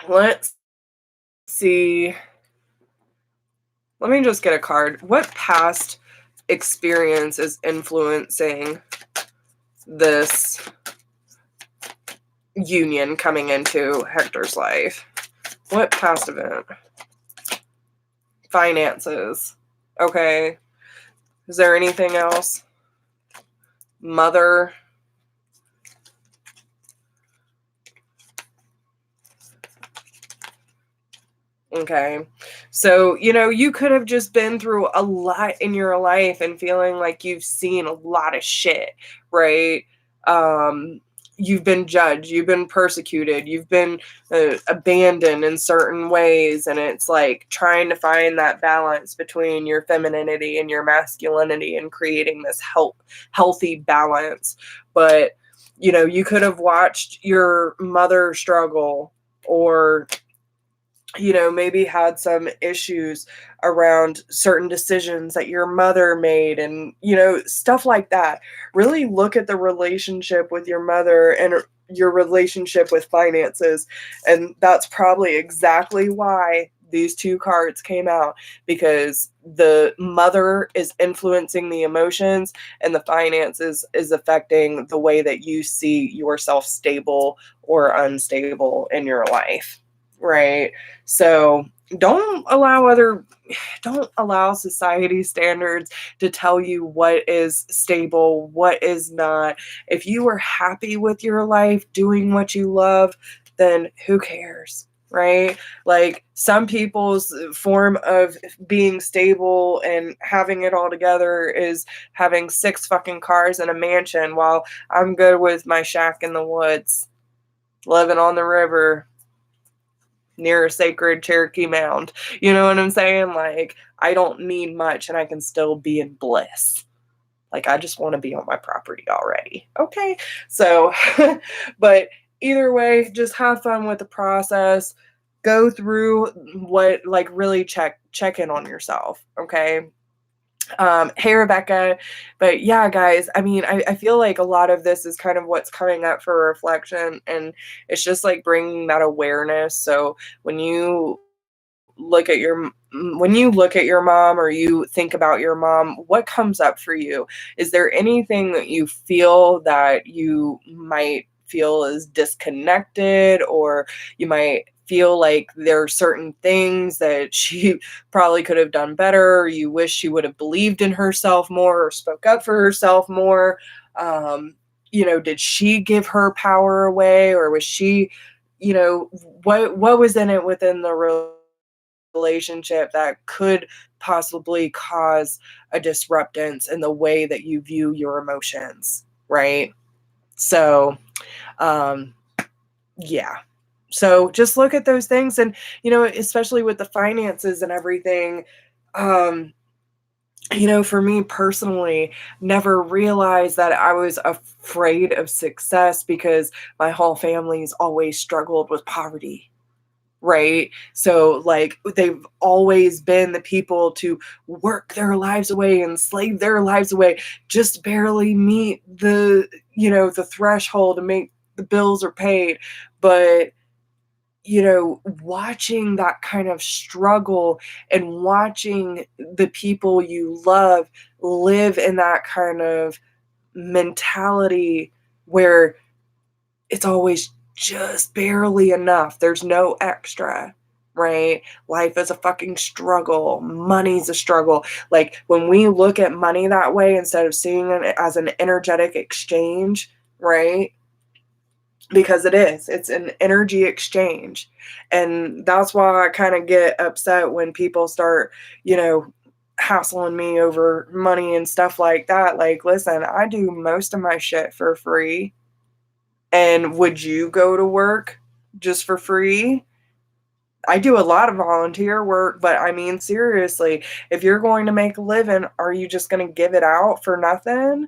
[SPEAKER 1] let's see. Let me just get a card. What past experience is influencing this union coming into Hector's life. What past event? Finances. Okay. Is there anything else? Mother. Okay. So, you could have just been through a lot in your life and feeling like you've seen a lot of shit, right? You've been judged, you've been persecuted, you've been abandoned in certain ways. And it's like trying to find that balance between your femininity and your masculinity and creating this healthy balance. But, you could have watched your mother struggle, or maybe had some issues around certain decisions that your mother made, and, stuff like that. Really look at the relationship with your mother and your relationship with finances. And that's probably exactly why these two cards came out, because the mother is influencing the emotions and the finances is affecting the way that you see yourself stable or unstable in your life. Right. So don't allow society standards to tell you what is stable, what is not. If you are happy with your life, doing what you love, then who cares? Right? Like, some people's form of being stable and having it all together is having 6 fucking cars and a mansion, while I'm good with my shack in the woods, living on the river, near a sacred Cherokee mound. You know what I'm saying? Like, I don't need much and I can still be in bliss. Like, I just want to be on my property already. Okay. So, but either way, just have fun with the process. Go through really check in on yourself. Okay. Hey, Rebecca. But yeah, guys, I mean, I feel like a lot of this is kind of what's coming up for reflection, and it's just like bringing that awareness. So when you look at your mom, or you think about your mom, what comes up for you? Is there anything that you feel that you might feel is disconnected, or you might feel like there are certain things that she probably could have done better, or you wish she would have believed in herself more or spoke up for herself more? Did she give her power away, or was she, what was in it within the relationship that could possibly cause a disruptance in the way that you view your emotions, right? So, yeah. So just look at those things, and, especially with the finances and everything, for me personally, never realized that I was afraid of success because my whole family's always struggled with poverty. Right? So, like, they've always been the people to work their lives away and slave their lives away, just barely meet the threshold to make the bills are paid. But, watching that kind of struggle and watching the people you love live in that kind of mentality where it's always just barely enough. There's no extra, right? Life is a fucking struggle. Money's a struggle. Like, when we look at money that way, instead of seeing it as an energetic exchange, right? Because it's an energy exchange. And that's why I kind of get upset when people start, hassling me over money and stuff like that. Like, listen, I do most of my shit for free. And would you go to work just for free? I do a lot of volunteer work, but I mean, seriously, if you're going to make a living, are you just going to give it out for nothing?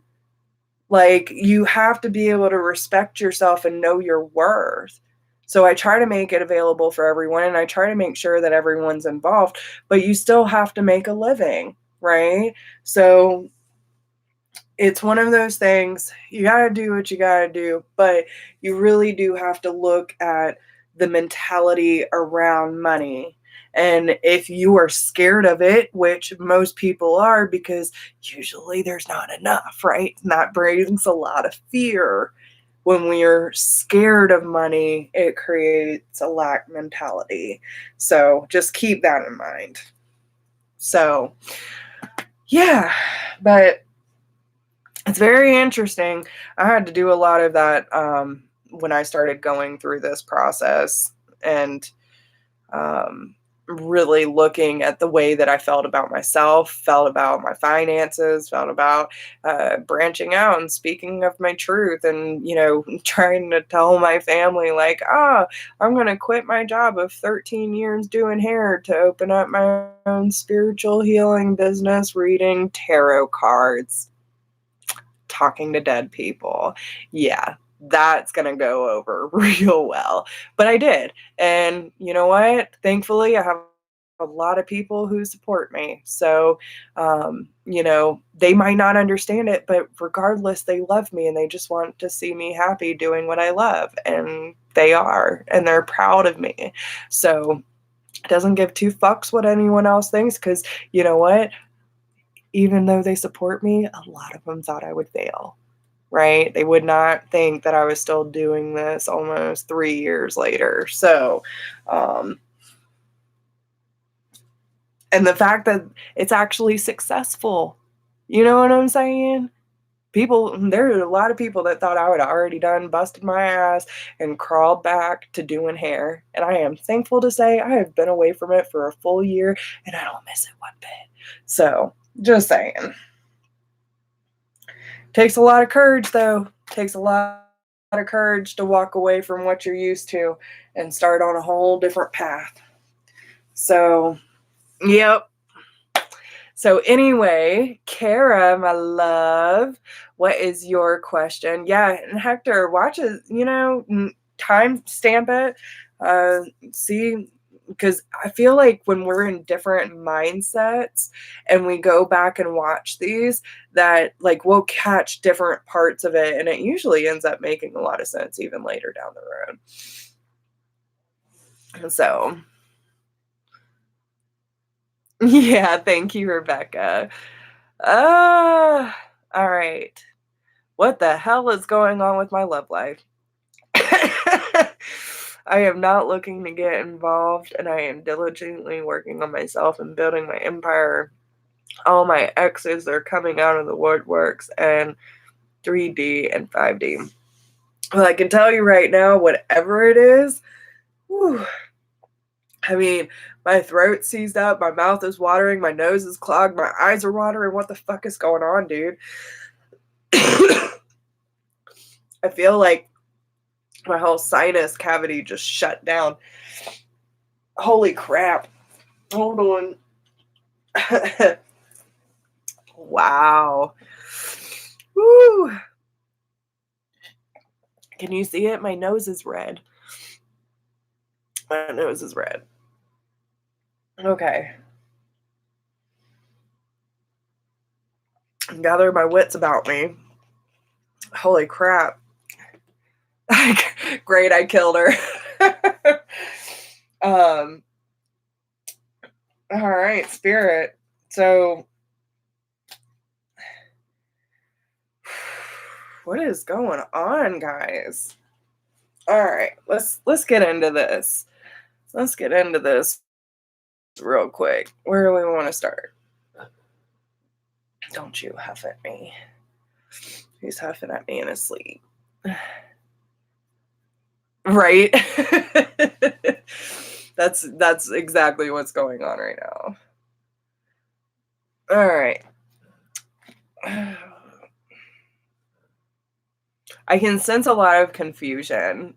[SPEAKER 1] Like, you have to be able to respect yourself and know your worth. So I try to make it available for everyone, and I try to make sure that everyone's involved, but you still have to make a living, right? So it's one of those things. You got to do what you got to do, but you really do have to look at the mentality around money. And if you are scared of it, which most people are, because usually there's not enough, right? And that brings a lot of fear. when we are scared of money, it creates a lack mentality. So just keep that in mind. So, yeah, but it's very interesting. I had to do a lot of that when I started going through this process, and really looking at the way that I felt about myself, felt about my finances, felt about branching out and speaking of my truth, and, trying to tell my family, like, I'm going to quit my job of 13 years doing hair to open up my own spiritual healing business, reading tarot cards, talking to dead people. Yeah, that's going to go over real well. But I did. And you know what? Thankfully, I have a lot of people who support me. So, they might not understand it, but regardless, they love me and they just want to see me happy doing what I love. And they are, and they're proud of me. So it doesn't give two fucks what anyone else thinks, because you know what? Even though they support me, a lot of them thought I would fail, right? They would not think that I was still doing this almost 3 years later. So, and the fact that it's actually successful, you know what I'm saying? There are a lot of people that thought I would have already done, busted my ass, and crawled back to doing hair. And I am thankful to say I have been away from it for a full year, and I don't miss it one bit. So, just saying. Takes a lot of courage, though. Takes a lot of courage to walk away from what you're used to and start on a whole different path. So, yep. So anyway, Kara, my love, what is your question? Yeah, and Hector, watch it, time stamp it. See, because I feel like when we're in different mindsets and we go back and watch these, that like we'll catch different parts of it, and it usually ends up making a lot of sense even later down the road. So yeah, thank you, Rebecca. All right. What the hell is going on with my love life? I am not looking to get involved, and I am diligently working on myself and building my empire. All my exes are coming out of the woodworks, and 3D and 5D. Well, I can tell you right now, whatever it is, whew, I mean, my throat seized up, my mouth is watering, my nose is clogged, my eyes are watering. What the fuck is going on, dude? I feel like my whole sinus cavity just shut down. Holy crap. Hold on. Wow. Woo. Can you see it? My nose is red. My nose is red. Okay. Gather my wits about me. Holy crap. Great, I killed her. All right, Spirit. So what is going on, guys? All right, let's get into this. Let's get into this real quick. Where do we want to start? Don't you huff at me. He's huffing at me in his sleep. Right? That's exactly what's going on right now. All right. I can sense a lot of confusion,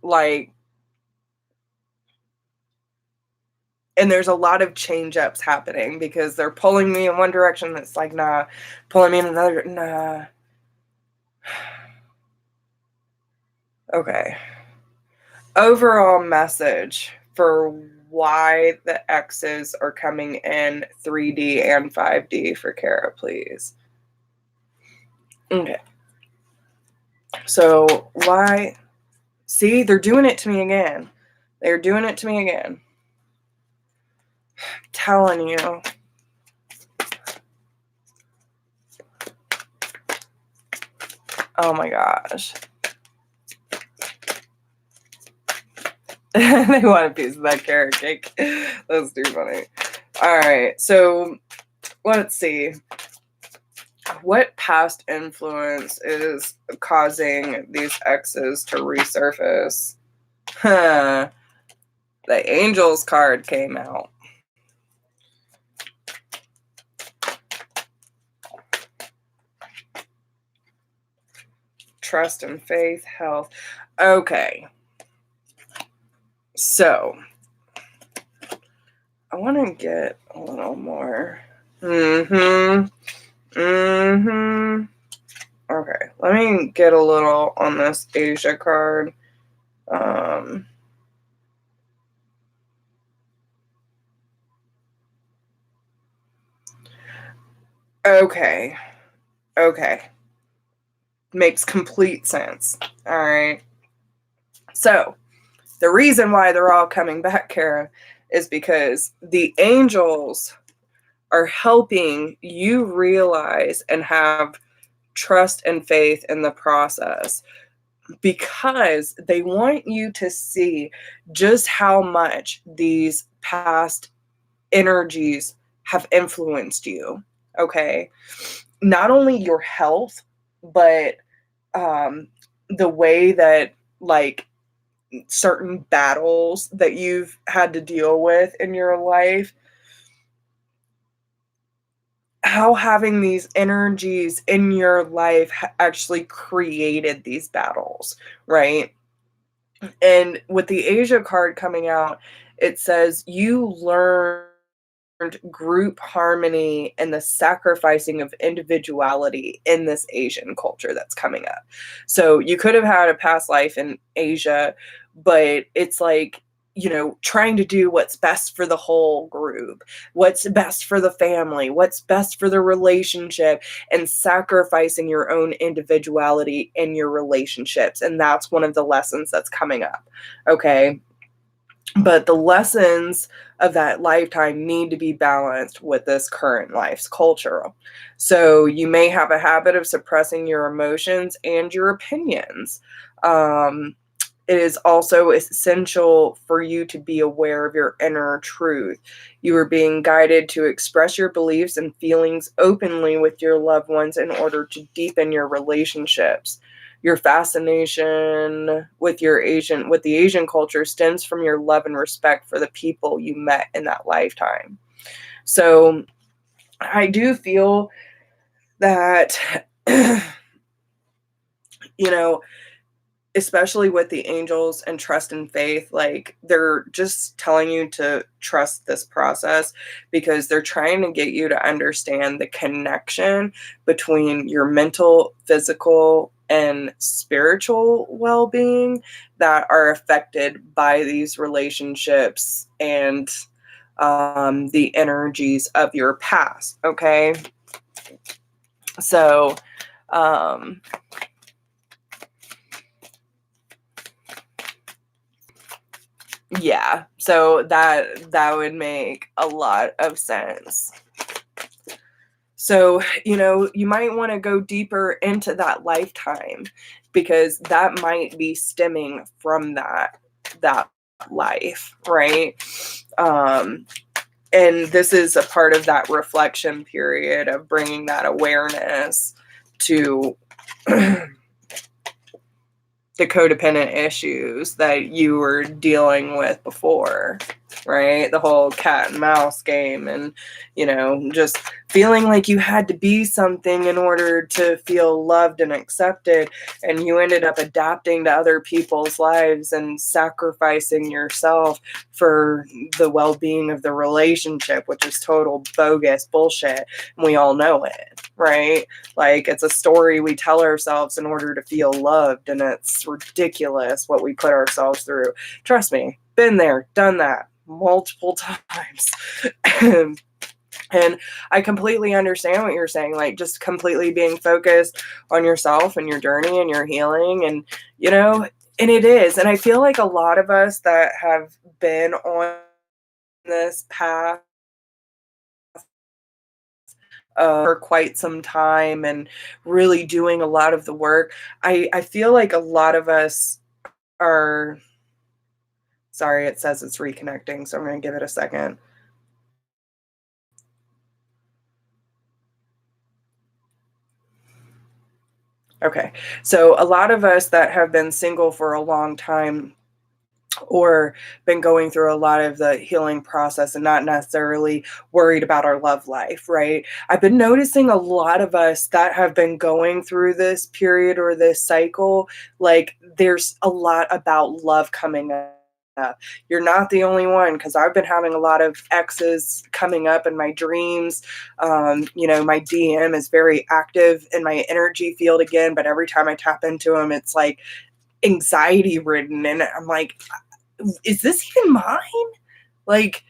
[SPEAKER 1] and there's a lot of change-ups happening because they're pulling me in one direction that's like, nah, pulling me in another, nah. Okay. Overall message for why the X's are coming in 3D and 5D for Kara, please. Okay. So why? See, they're doing it to me again. They're doing it to me again. I'm telling you. Oh my gosh. They want a piece of that carrot cake. That's too funny. All right, so let's see. What past influence is causing these exes to resurface? Huh. The Angels card came out. Trust and faith, health. Okay. So, I want to get a little more. Okay, let me get a little on this Asia card. Okay. Makes complete sense. All right. So, the reason why they're all coming back, Kara, is because the angels are helping you realize and have trust and faith in the process, because they want you to see just how much these past energies have influenced you. Okay. Not only your health, but the way that, like, certain battles that you've had to deal with in your life, how having these energies in your life actually created these battles, right? And with the Asia card coming out, it says you learned group harmony and the sacrificing of individuality in this Asian culture that's coming up. So you could have had a past life in Asia, but it's like, trying to do what's best for the whole group, what's best for the family, what's best for the relationship, and sacrificing your own individuality in your relationships. And that's one of the lessons that's coming up. Okay. But the lessons of that lifetime need to be balanced with this current life's culture. So you may have a habit of suppressing your emotions and your opinions. It is also essential for you to be aware of your inner truth. You are being guided to express your beliefs and feelings openly with your loved ones in order to deepen your relationships. Your fascination with the Asian culture stems from your love and respect for the people you met in that lifetime. So I do feel that, especially with the angels and trust and faith, like, they're just telling you to trust this process, because they're trying to get you to understand the connection between your mental, physical, and spiritual well-being that are affected by these relationships and the energies of your past. Okay. So, yeah, so that would make a lot of sense. So, you might want to go deeper into that lifetime, because that might be stemming from that life, right? And this is a part of that reflection period of bringing that awareness to the codependent issues that you were dealing with before, right? The whole cat and mouse game, and, just feeling like you had to be something in order to feel loved and accepted. And you ended up adapting to other people's lives and sacrificing yourself for the well-being of the relationship, which is total bogus bullshit. And we all know it, right? Like, it's a story we tell ourselves in order to feel loved, and it's ridiculous what we put ourselves through. Trust me, been there, done that multiple times. And I completely understand what you're saying, like, just completely being focused on yourself and your journey and your healing, and, and it is. And I feel like a lot of us that have been on this path for quite some time and really doing a lot of the work, I feel like a lot of us are Sorry, it says it's reconnecting, so I'm going to give it a second. Okay, so a lot of us that have been single for a long time or been going through a lot of the healing process and not necessarily worried about our love life, right? I've been noticing a lot of us that have been going through this period or this cycle, like there's a lot about love coming up. You're not the only one, because I've been having a lot of exes coming up in my dreams. My DM is very active in my energy field again, but every time I tap into them, it's like anxiety ridden. And I'm like, is this even mine? Like,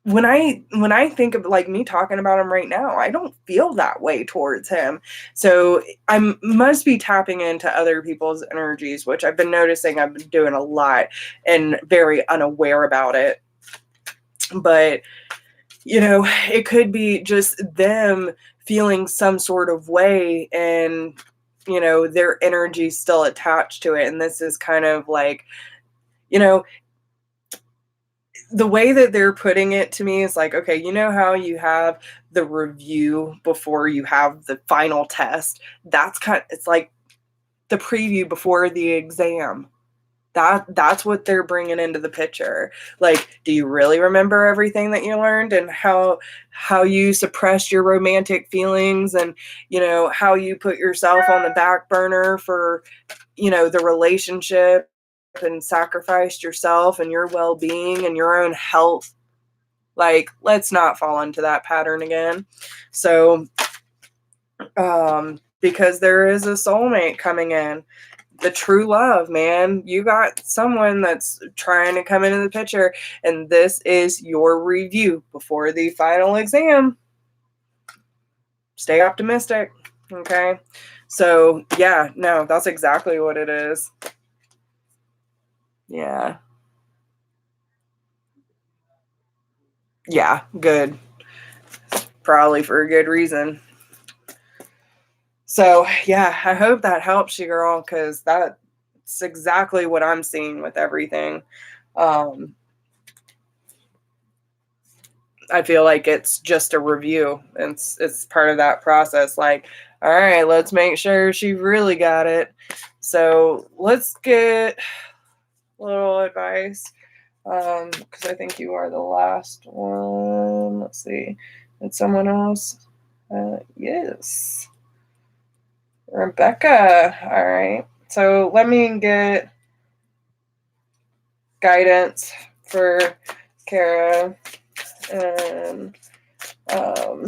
[SPEAKER 1] when I think of like me talking about him right now, I don't feel that way towards him. So I must be tapping into other people's energies, which I've been noticing I've been doing a lot and very unaware about it. But, it could be just them feeling some sort of way and, their energy still attached to it. And this is kind of like, the way that they're putting it to me is like, okay, you know how you have the review before you have the final test? It's like the preview before the exam. That's what they're bringing into the picture. Like, do you really remember everything that you learned and how you suppressed your romantic feelings and, how you put yourself on the back burner for, the relationship and sacrificed yourself and your well-being and your own health? Like, let's not fall into that pattern again. So, because there is a soulmate coming in, the true love, man. You got someone that's trying to come into the picture, and this is your review before the final exam. Stay optimistic, okay? So, yeah, no, that's exactly what it is. Yeah. Yeah, good. Probably for a good reason. So, yeah, I hope that helps you, girl, because that's exactly what I'm seeing with everything. I feel like it's just a review. It's part of that process. Like, all right, let's make sure she really got it. So let's get a little advice, because I think you are the last one. Let's see. Did someone else? Yes. Rebecca. All right. So let me get guidance for Kara. And all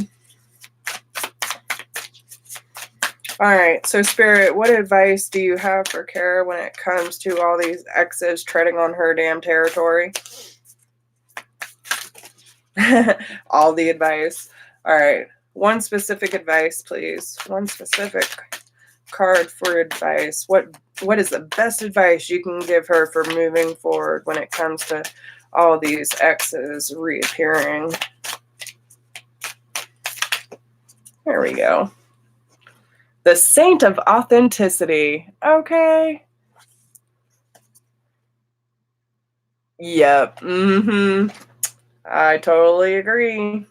[SPEAKER 1] right, so Spirit, what advice do you have for Kara when it comes to all these exes treading on her damn territory? All the advice. All right, one specific advice, please. One specific card for advice. What is the best advice you can give her for moving forward when it comes to all these exes reappearing? There we go. The Saint of Authenticity. Okay. Yep. I totally agree.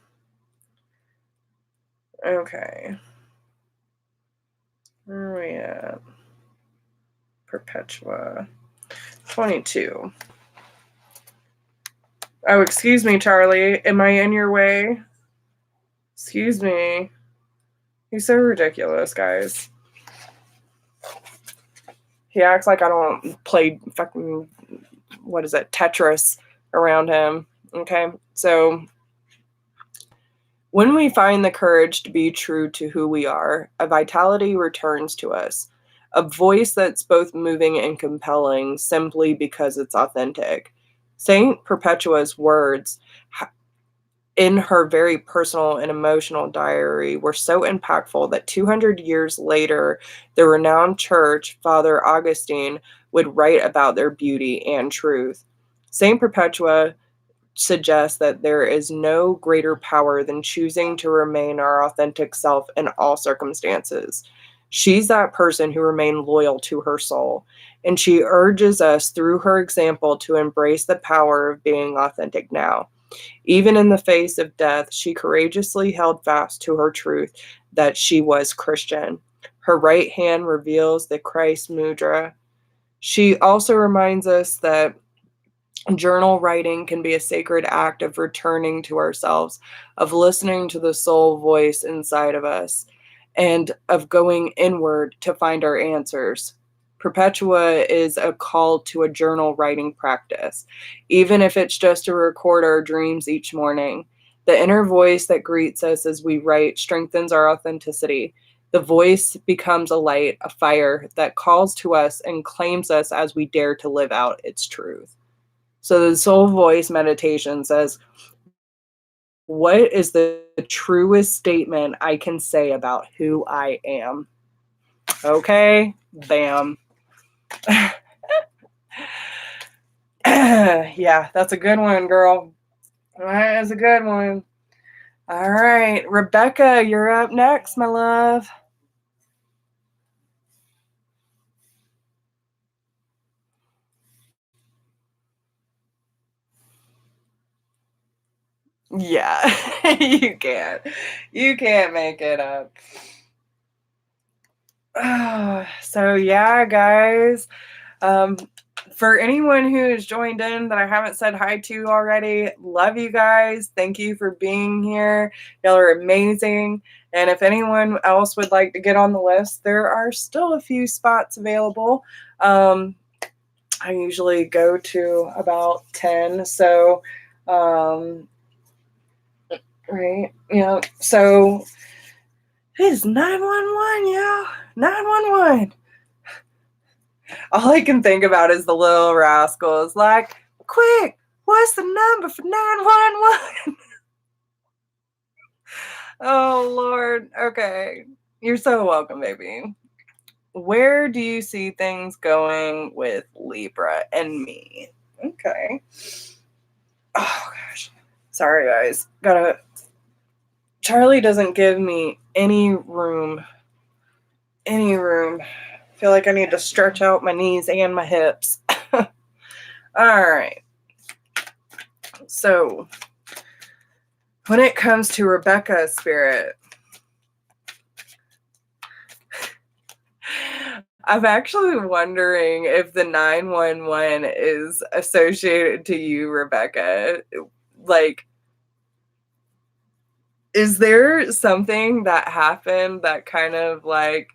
[SPEAKER 1] Okay. Where are we at? Perpetua. 22. Oh, excuse me, Charlie. Am I in your way? Excuse me. He's so ridiculous, guys. He acts like I don't play fucking, what is it, Tetris around him. Okay, so when we find the courage to be true to who we are, a vitality returns to us, a voice that's both moving and compelling simply because it's authentic. Saint Perpetua's words in her very personal and emotional diary were so impactful that 200 years later, the renowned church, Father Augustine, would write about their beauty and truth. Saint Perpetua suggests that there is no greater power than choosing to remain our authentic self in all circumstances. She's that person who remained loyal to her soul, and she urges us through her example to embrace the power of being authentic now. Even in the face of death, she courageously held fast to her truth that she was Christian. Her right hand reveals the Christ mudra. She also reminds us that journal writing can be a sacred act of returning to ourselves, of listening to the soul voice inside of us, and of going inward to find our answers. Perpetua is a call to a journal writing practice, even if it's just to record our dreams each morning. The inner voice that greets us as we write strengthens our authenticity. The voice becomes a light, a fire that calls to us and claims us as we dare to live out its truth. So the soul voice meditation says, what is the truest statement I can say about who I am? Okay, bam. Yeah, that's a good one, girl. That is a good one. All right, Rebecca, you're up next, my love. Yeah, you can't. You can't make it up. So yeah, guys. For anyone who has joined in that I haven't said hi to already, love you guys. Thank you for being here. Y'all are amazing. And if anyone else would like to get on the list, there are still a few spots available. I usually go to about 10. So, right. Yeah. So it is 911. Yeah. 911. All I can think about is the little rascals. Like, quick, what's the number for 911? Oh, Lord. Okay. You're so welcome, baby. Where do you see things going with Libra and me? Okay. Oh, gosh. Sorry, guys. Charlie doesn't give me any room. Any room. I feel like I need to stretch out my knees and my hips. All right. So, when it comes to Rebecca's spirit, I'm actually wondering if the 911 is associated to you, Rebecca. Like, is there something that happened that kind of like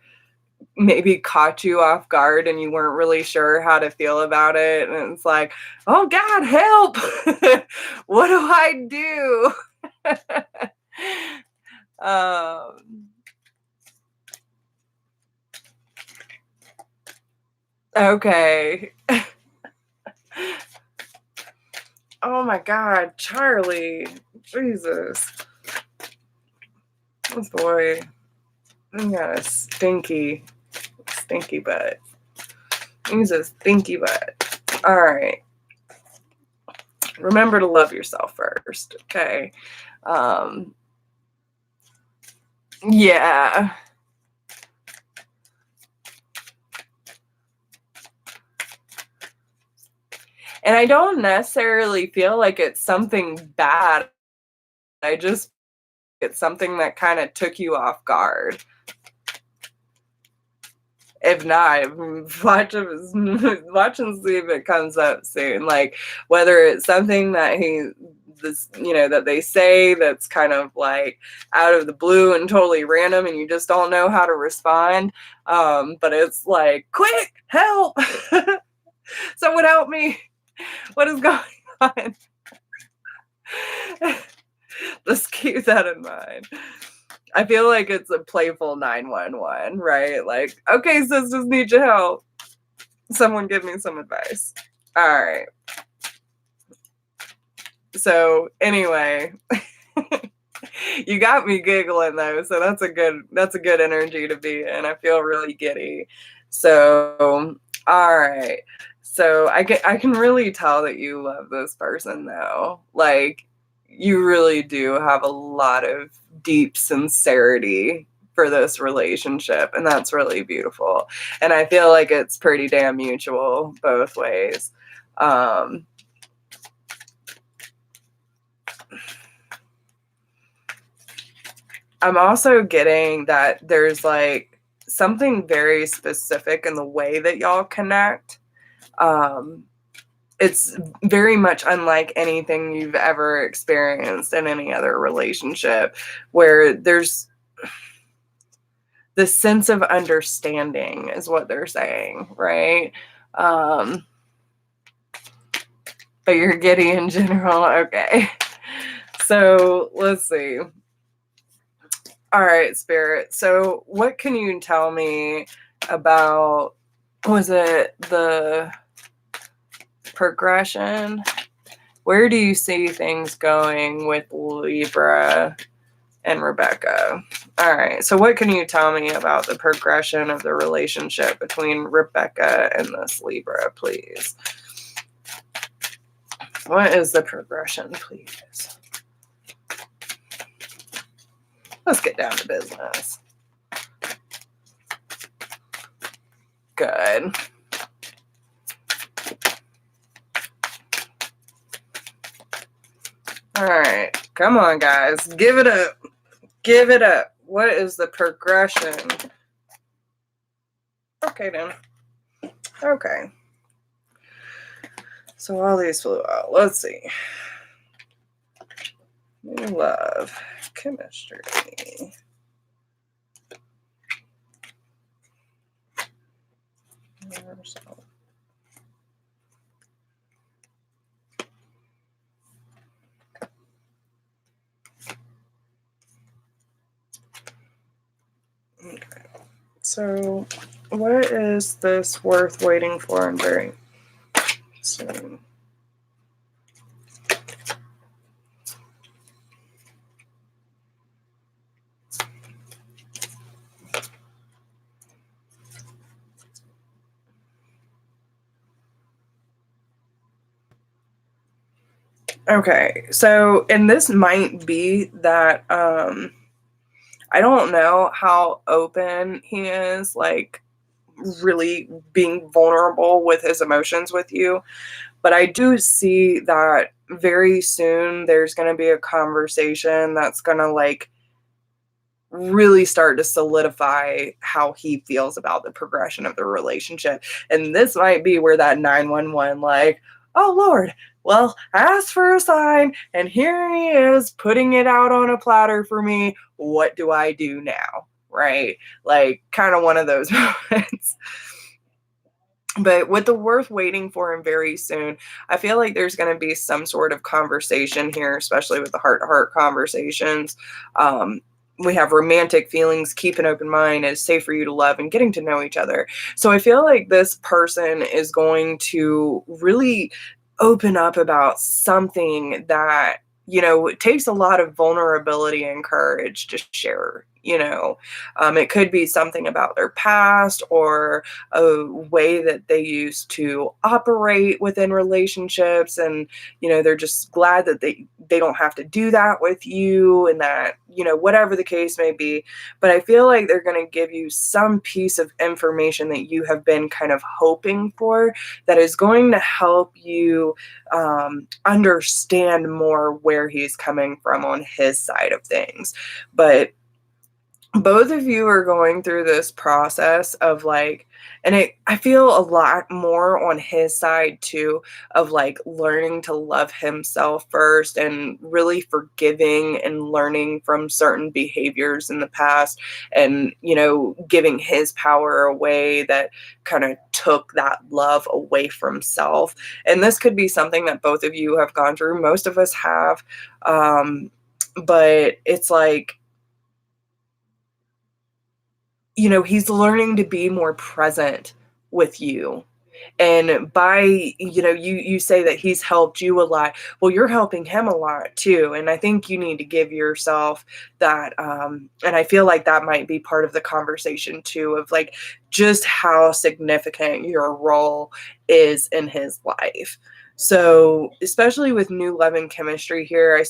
[SPEAKER 1] maybe caught you off guard and you weren't really sure how to feel about it? And it's like, oh God, help! What do I do? Okay. Oh my God, Charlie. Jesus. This boy. He got a stinky butt. He's a stinky butt. All right. Remember to love yourself first, okay? Yeah. And I don't necessarily feel like it's something bad. It's something that kind of took you off guard. If not, watch and see if it comes up soon. Like whether it's something that that they say that's kind of like out of the blue and totally random and you just don't know how to respond. But it's like, quick, help! Someone help me! What is going on? Let's keep that in mind. I feel like it's a playful 911, right? Like, okay, sisters, need your help. Someone give me some advice. All right. So anyway, you got me giggling though, so that's a good energy to be in. I feel really giddy. So all right. So I can really tell that you love this person though. Like you really do have a lot of deep sincerity for this relationship, and that's really beautiful. And I feel like it's pretty damn mutual both ways. I'm also getting that there's like something very specific in the way that y'all connect. It's very much unlike anything you've ever experienced in any other relationship, where there's the sense of understanding is what they're saying, right? But you're giddy in general. Okay. So let's see. All right, Spirit. So what can you tell me about, was it the progression? Where do you see things going with Libra and Rebecca? All right. So what can you tell me about the progression of the relationship between Rebecca and this Libra, please? What is the progression, please? Let's get down to business. Good. All right. Come on, guys. Give it up. Give it up. What is the progression? Okay, then. Okay. So all these flew out. Let's see. New love. Chemistry. Okay. So what is this worth waiting for and very soon? Okay, so, and this might be that, I don't know how open he is, like, really being vulnerable with his emotions with you, but I do see that very soon there's going to be a conversation that's going to, like, really start to solidify how he feels about the progression of the relationship. And this might be where that 911, like, oh Lord, well, I asked for a sign and here he is putting it out on a platter for me. What do I do now? Right? Like, kind of one of those moments. But with the worth waiting for him very soon, I feel like there's going to be some sort of conversation here, especially with the heart-to-heart conversations. We have romantic feelings, keep an open mind, it's safe for you to love, and getting to know each other. So I feel like this person is going to really open up about something that, you know, it takes a lot of vulnerability and courage to share. You know, it could be something about their past or a way that they used to operate within relationships, and you know, they're just glad that they don't have to do that with you, and that, you know, whatever the case may be. But I feel like they're going to give you some piece of information that you have been kind of hoping for, that is going to help you understand more where he's coming from on his side of things. But both of you are going through this process of like, and I feel a lot more on his side too, of like learning to love himself first and really forgiving and learning from certain behaviors in the past, and, you know, giving his power away that kind of took that love away from self. And this could be something that both of you have gone through. Most of us have. But it's like, you know, he's learning to be more present with you. And by, you know, you say that he's helped you a lot. Well, you're helping him a lot too. And I think you need to give yourself that. And I feel like that might be part of the conversation too, of like just how significant your role is in his life. So, especially with new love and chemistry here, I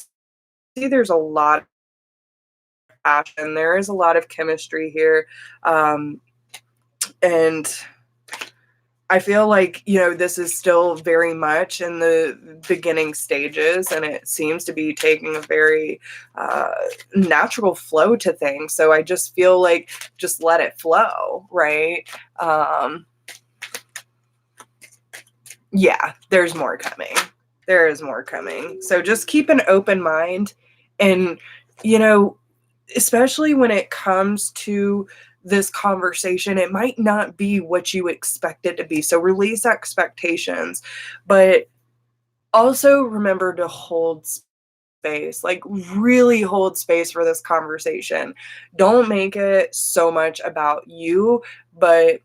[SPEAKER 1] see there's a lot passion. There is a lot of chemistry here. And I feel like, this is still very much in the beginning stages, and it seems to be taking a very natural flow to things. So I just feel like just let it flow, right? Yeah, there's more coming. There is more coming. So just keep an open mind, and, especially when it comes to this conversation, it might not be what you expect it to be. So release expectations, but also remember to hold space, like really hold space for this conversation. Don't make it so much about you, but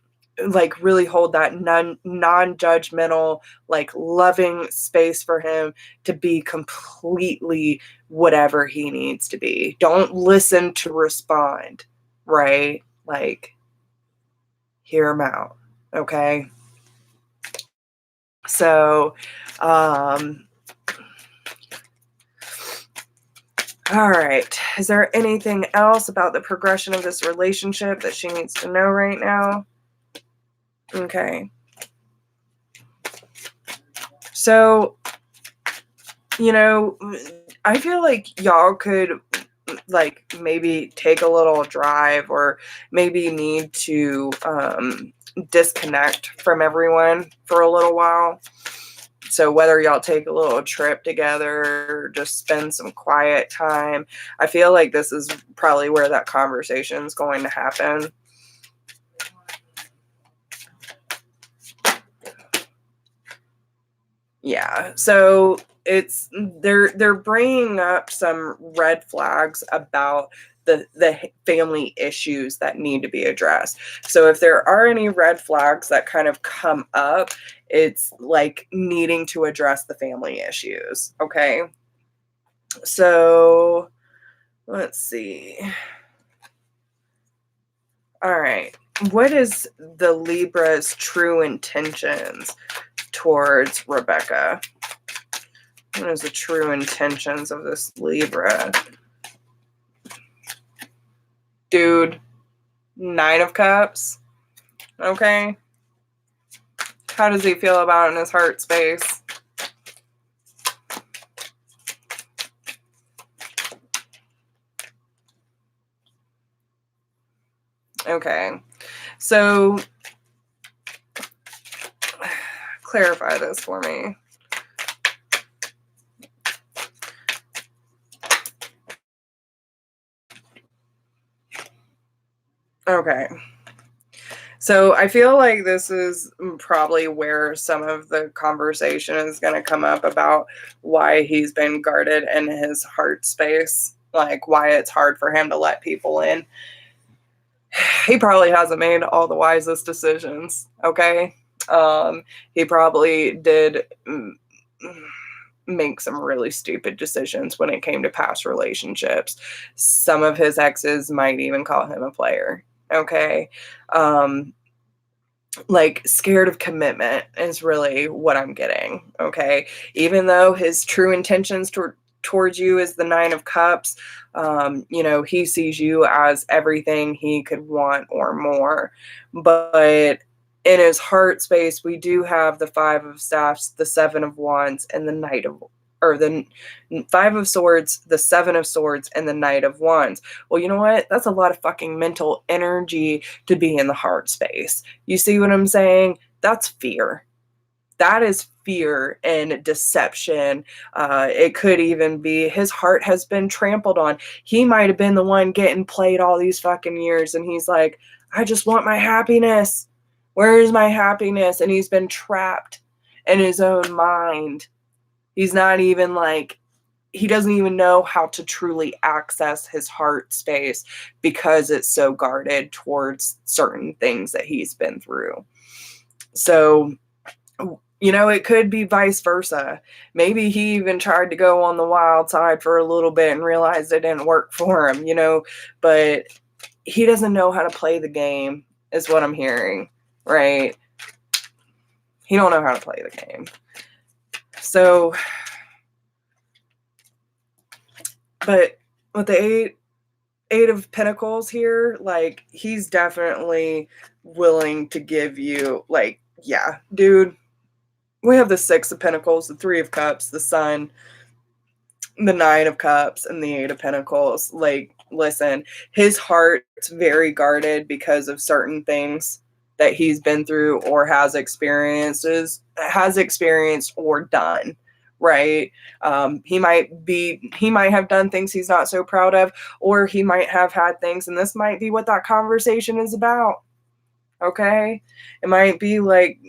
[SPEAKER 1] like really hold that non-judgmental, like loving space for him to be completely whatever he needs to be. Don't listen to respond, right? Like, hear him out, okay? So, all right. Is there anything else about the progression of this relationship that she needs to know right now? Okay. So, I feel like y'all could like maybe take a little drive, or maybe need to disconnect from everyone for a little while. So whether y'all take a little trip together or just spend some quiet time, I feel like this is probably where that conversation is going to happen. Yeah. So they're bringing up some red flags about the family issues that need to be addressed. So if there are any red flags that kind of come up, it's like needing to address the family issues. Okay. So let's see. All right. What is the Libra's true intentions towards Rebecca? What is the true intentions of this Libra? Dude, 9 of Cups. Okay. How does he feel about it in his heart space? Okay. So, clarify this for me. Okay. So I feel like this is probably where some of the conversation is going to come up about why he's been guarded in his heart space, like why it's hard for him to let people in. He probably hasn't made all the wisest decisions, okay? He probably did make some really stupid decisions when it came to past relationships. Some of his exes might even call him a player, okay? Like scared of commitment is really what I'm getting, okay? Even though his true intentions towards you is the 9 of Cups, he sees you as everything he could want or more. But in his heart space, we do have the 5 of Staffs, the 7 of Wands, and the 5 of Swords, the 7 of Swords, and the Knight of Wands. Well, you know what? That's a lot of fucking mental energy to be in the heart space. You see what I'm saying? That's fear. That is fear and deception. It could even be his heart has been trampled on. He might have been the one getting played all these fucking years, and he's like, I just want my happiness. Where is my happiness? And he's been trapped in his own mind. He's not even he doesn't even know how to truly access his heart space because it's so guarded towards certain things that he's been through. So, it could be vice versa. Maybe he even tried to go on the wild side for a little bit and realized it didn't work for him, but he doesn't know how to play the game, is what I'm hearing, right? He don't know how to play the game. So, but with the Eight of Pentacles here, like, he's definitely willing to give you, like, yeah, dude. We have the Six of Pentacles, the Three of Cups, the Sun, the Nine of Cups, and the Eight of Pentacles. Like, listen, his heart's very guarded because of certain things that he's been through or has experienced or done, right? He might have done things he's not so proud of, or he might have had things, and this might be what that conversation is about. Okay, it might be like,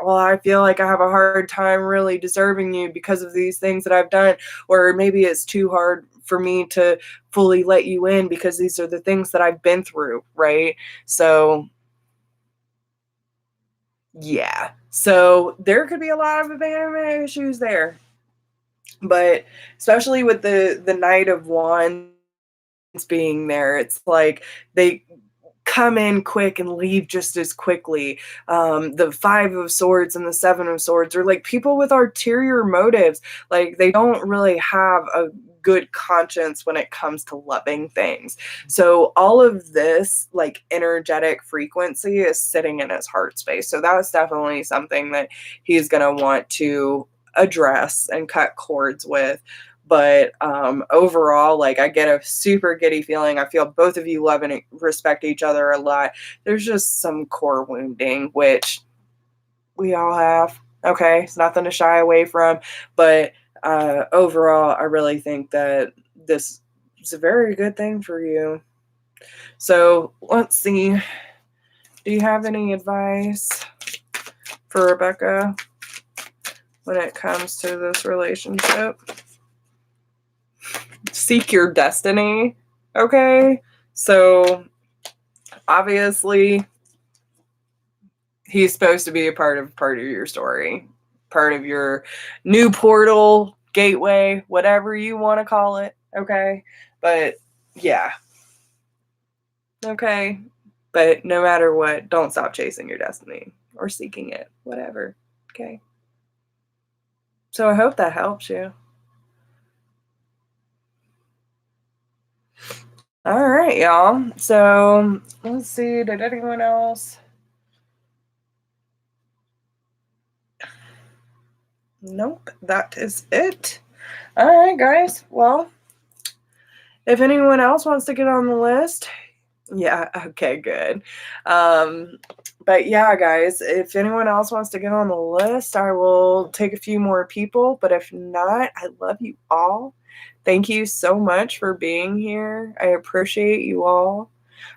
[SPEAKER 1] well, I feel like I have a hard time really deserving you because of these things that I've done, or maybe it's too hard for me to fully let you in because these are the things that I've been through, right? So yeah, so there could be a lot of abandonment issues there, but especially with the Knight of Wands being there, it's like they come in quick and leave just as quickly. The Five of Swords and the Seven of Swords are like people with ulterior motives. Like, they don't really have a good conscience when it comes to loving things. So all of this, like, energetic frequency is sitting in his heart space. So that's definitely something that he's going to want to address and cut cords with. But overall, like, I get a super giddy feeling. I feel both of you love and respect each other a lot. There's just some core wounding, which we all have. Okay, it's nothing to shy away from. But overall, I really think that this is a very good thing for you. So let's see. Do you have any advice for Rebecca when it comes to this relationship? Seek your destiny. Okay, so obviously he's supposed to be a part of your story, part of your new portal, gateway, whatever you want to call it. Okay, but yeah, okay, but no matter what, don't stop chasing your destiny or seeking it, whatever. Okay, so I hope that helps you. All right, y'all. So let's see. Did anyone else? Nope, that is it. All right, guys. Well, if anyone else wants to get on the list, yeah, okay, good. But yeah, guys, if anyone else wants to get on the list, I will take a few more people. But if not, I love you all. Thank you so much for being here. I appreciate you all.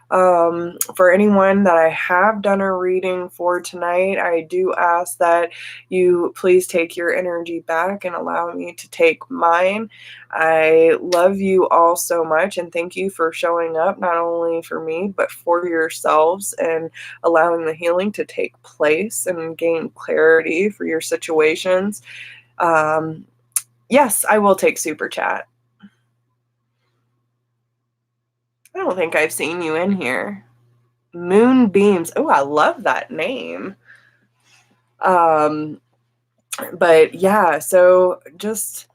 [SPEAKER 1] For anyone that I have done a reading for tonight, I do ask that you please take your energy back and allow me to take mine. I love you all so much, and thank you for showing up, not only for me, but for yourselves, and allowing the healing to take place and gain clarity for your situations. Yes, I will take Super Chat. I don't think I've seen you in here. Moonbeams. Oh, I love that name. But yeah, so just,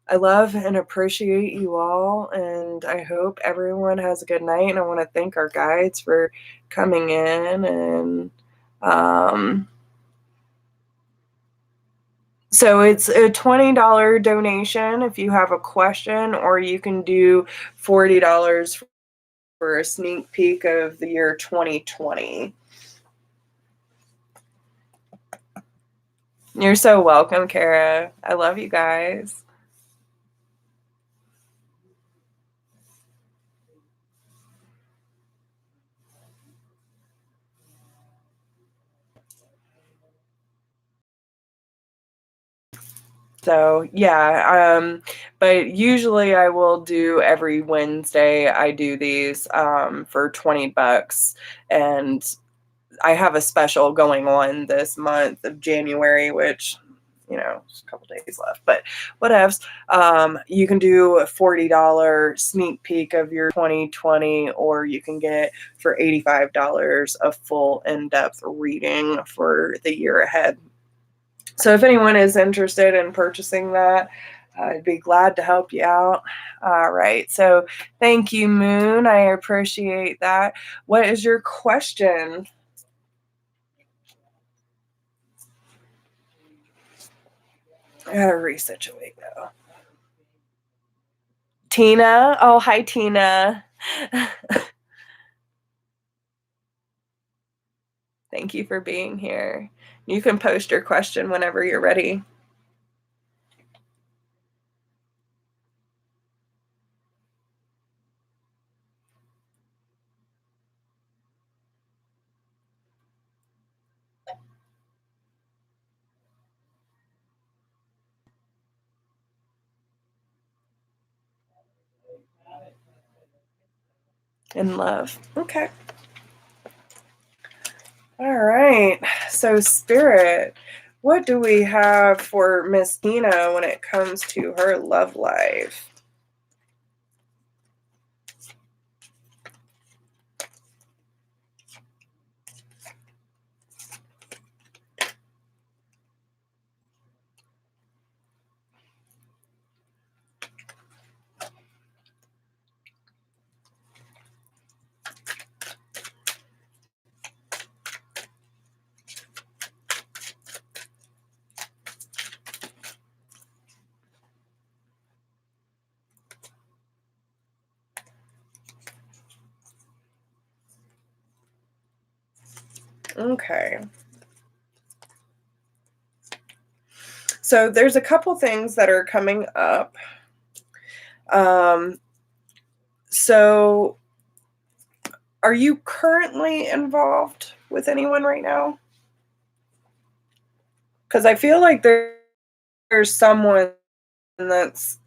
[SPEAKER 1] I love and appreciate you all, and I hope everyone has a good night. And I want to thank our guides for coming in. And so it's a $20 donation if you have a question, or you can do $40 for a sneak peek of the year 2020. You're so welcome, Kara. I love you guys. So yeah, but usually I will do every Wednesday. I do these for $20, and I have a special going on this month of January, which, you know, there's a couple days left, but whatevs. You can do a $40 sneak peek of your 2020, or you can get for $85 a full in-depth reading for the year ahead. So if anyone is interested in purchasing that, I'd be glad to help you out. All right. So thank you, Moon. I appreciate that. What is your question? I gotta resituate though. Tina. Oh, hi, Tina. Thank you for being here. You can post your question whenever you're ready. In love. Okay. All right. So, Spirit, what do we have for Miss Tina when it comes to her love life? Okay. So there's a couple things that are coming up. So are you currently involved with anyone right now? Because I feel like there's someone that's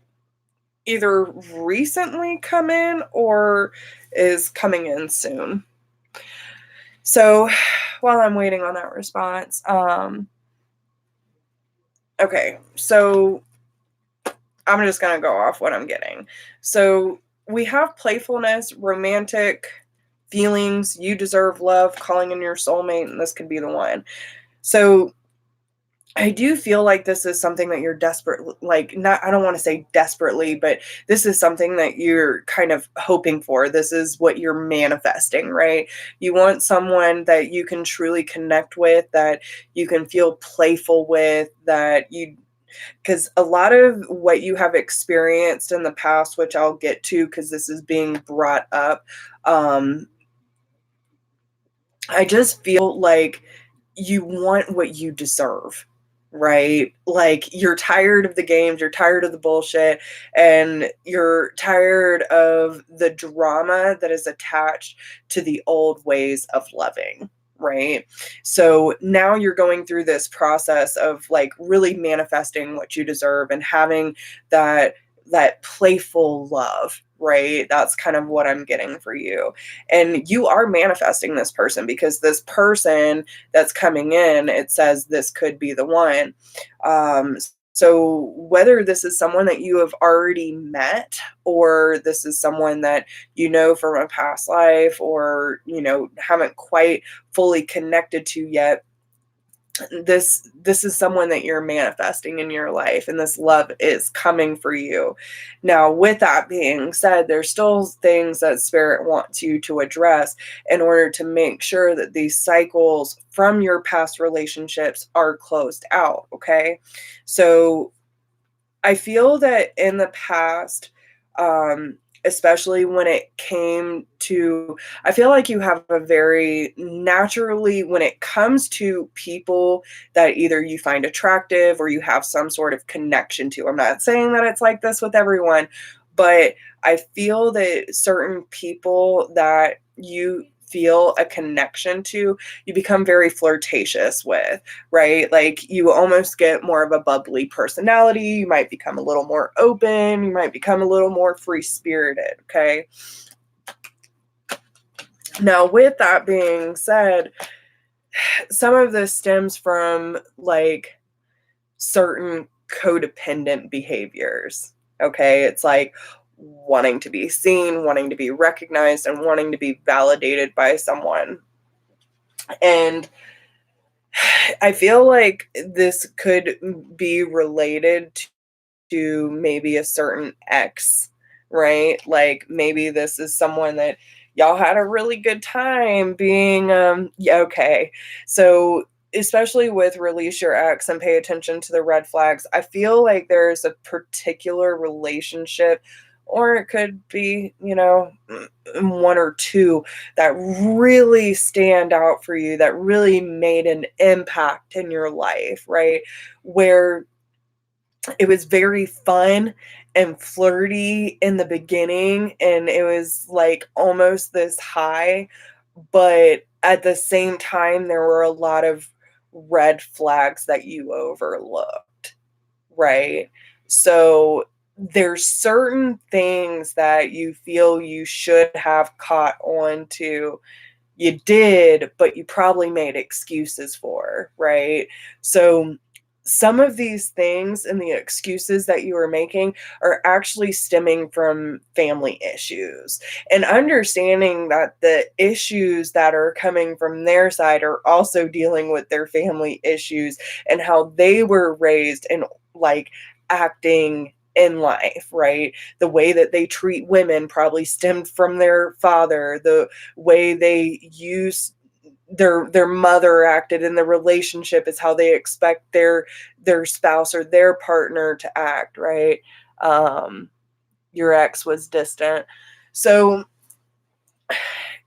[SPEAKER 1] either recently come in or is coming in soon. So while I'm waiting on that response, okay, so I'm just going to go off what I'm getting. So we have playfulness, romantic feelings, you deserve love, calling in your soulmate, and this could be the one. So I do feel like this is something that you're desperate, like, not, I don't want to say desperately, but this is something that you're kind of hoping for. This is what you're manifesting, right? You want someone that you can truly connect with, that you can feel playful with, that you, because a lot of what you have experienced in the past, which I'll get to because this is being brought up, I just feel like you want what you deserve, right? Like you're tired of the games, you're tired of the bullshit, and you're tired of the drama that is attached to the old ways of loving. Right. So now you're going through this process of like really manifesting what you deserve and having that playful love, right? That's kind of what I'm getting for you. And you are manifesting this person because this person that's coming in, it says this could be the one. Um, so whether this is someone that you have already met or this is someone that you know from a past life or, you know, haven't quite fully connected to yet, this is someone that you're manifesting in your life and this love is coming for you. Now with that being said, there's still things that spirit wants you to address in order to make sure that these cycles from your past relationships are closed out. Okay, so I feel that in the past, especially when it came to, I feel like you have a very naturally, when it comes to people that either you find attractive or you have some sort of connection to. I'm not saying that it's like this with everyone, but I feel that certain people that you feel a connection to, you become very flirtatious with, right? Like you almost get more of a bubbly personality. You might become a little more open. You might become a little more free spirited. Okay. Now, with that being said, some of this stems from like certain codependent behaviors. Okay. It's like wanting to be seen, wanting to be recognized, and wanting to be validated by someone. And I feel like this could be related to maybe a certain ex, right? Like maybe this is someone that y'all had a really good time being, yeah, okay. So, especially with release your ex and pay attention to the red flags, I feel like there's a particular relationship, or it could be, one or two that really stand out for you, that really made an impact in your life, right? Where it was very fun and flirty in the beginning, and it was like almost this high, but at the same time there were a lot of red flags that you overlooked, right? So there's certain things that you feel you should have caught on to, you did, but you probably made excuses for, right? So some of these things and the excuses that you are making are actually stemming from family issues, and understanding that the issues that are coming from their side are also dealing with their family issues and how they were raised and like acting in life, right? The way that they treat women probably stemmed from their father. The way they use their mother acted in the relationship is how they expect their spouse or their partner to act, right? Your ex was distant. So,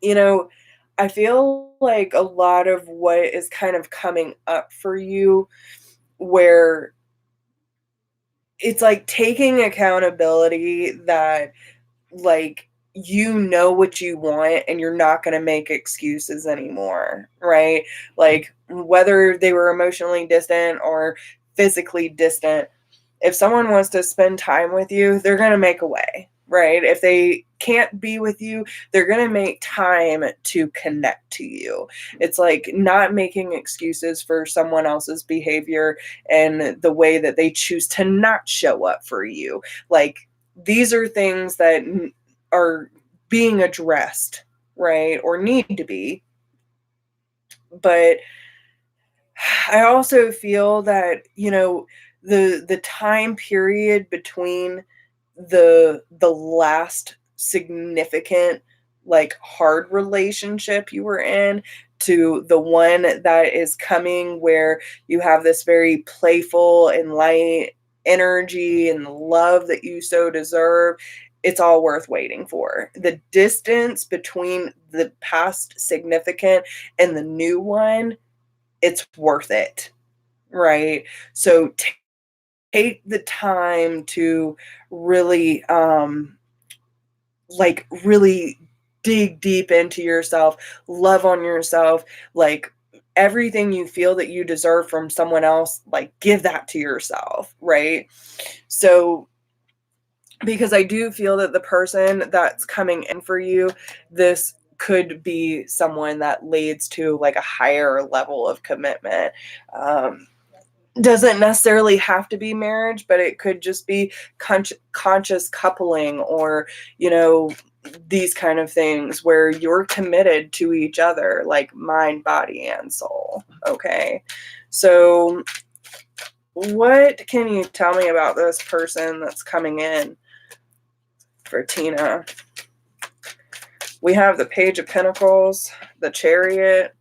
[SPEAKER 1] you know, I feel like a lot of what is kind of coming up for you, where it's like taking accountability that, like, you know what you want and you're not going to make excuses anymore, right? Like, whether they were emotionally distant or physically distant, if someone wants to spend time with you, they're going to make a way, right? If they can't be with you, they're going to make time to connect to you. It's like not making excuses for someone else's behavior and the way that they choose to not show up for you. Like, these are things that are being addressed, right? Or need to be. But I also feel that, the time period between the last significant, like, hard relationship you were in to the one that is coming, where you have this very playful and light energy and love that you so deserve, it's all worth waiting for. The distance between the past significant and the new one, it's worth it, right? So take the time to really, really dig deep into yourself, love on yourself, like, everything you feel that you deserve from someone else, like, give that to yourself, right? So, because I do feel that the person that's coming in for you, this could be someone that leads to like a higher level of commitment. Doesn't necessarily have to be marriage, but it could just be conscious coupling, or, these kind of things where you're committed to each other, like mind, body, and soul. Okay. So, what can you tell me about this person that's coming in for Tina? We have the Page of Pentacles, the Chariot,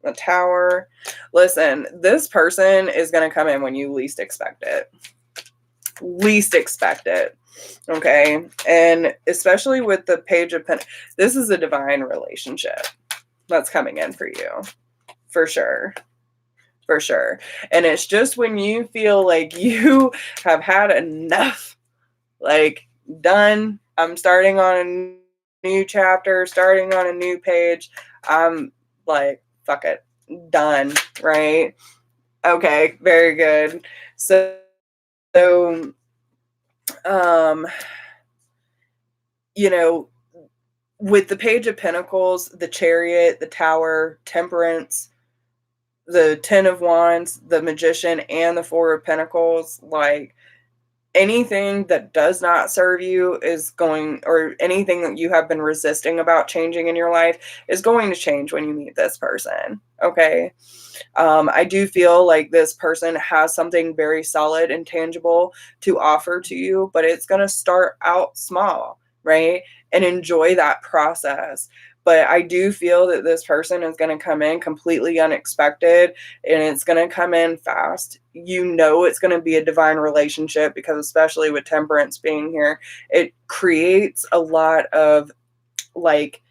[SPEAKER 1] the Tower. Listen, this person is going to come in when you least expect it. Least expect it. Okay. And especially with the Page of Pentacles, this is a divine relationship that's coming in for you. For sure. For sure. And it's just when you feel like you have had enough, like, done, I'm starting on a new chapter, starting on a new page, I'm like, fuck it, done, right? Okay, very good. So, um, you know, with the Page of Pentacles, the Chariot, the Tower, Temperance, the Ten of Wands, the Magician, and the Four of Pentacles, like, anything that does not serve you is going, or anything that you have been resisting about changing in your life is going to change when you meet this person. Okay. I do feel like this person has something very solid and tangible to offer to you, but it's going to start out small, right? And enjoy that process. But I do feel that this person is going to come in completely unexpected, and it's going to come in fast. You know, it's going to be a divine relationship, because especially with temperance being here, it creates a lot of like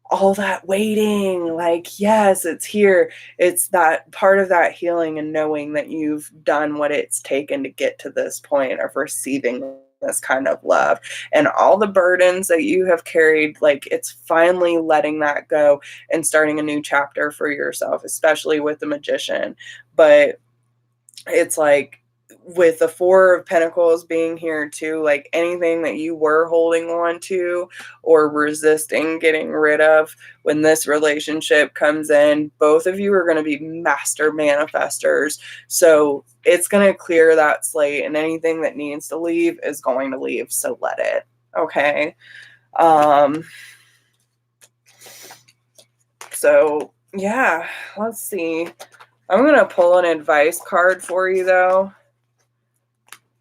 [SPEAKER 1] all that waiting, like, yes, it's here. It's that part of that healing and knowing that you've done what it's taken to get to this point of receiving this kind of love, and all the burdens that you have carried, like, it's finally letting that go and starting a new chapter for yourself, especially with the Magician. But it's like, with the Four of Pentacles being here too, like anything that you were holding on to or resisting getting rid of, when this relationship comes in, both of you are going to be master manifestors. So it's going to clear that slate, and anything that needs to leave is going to leave. So let it. Okay. So yeah, let's see. I'm going to pull an advice card for you though,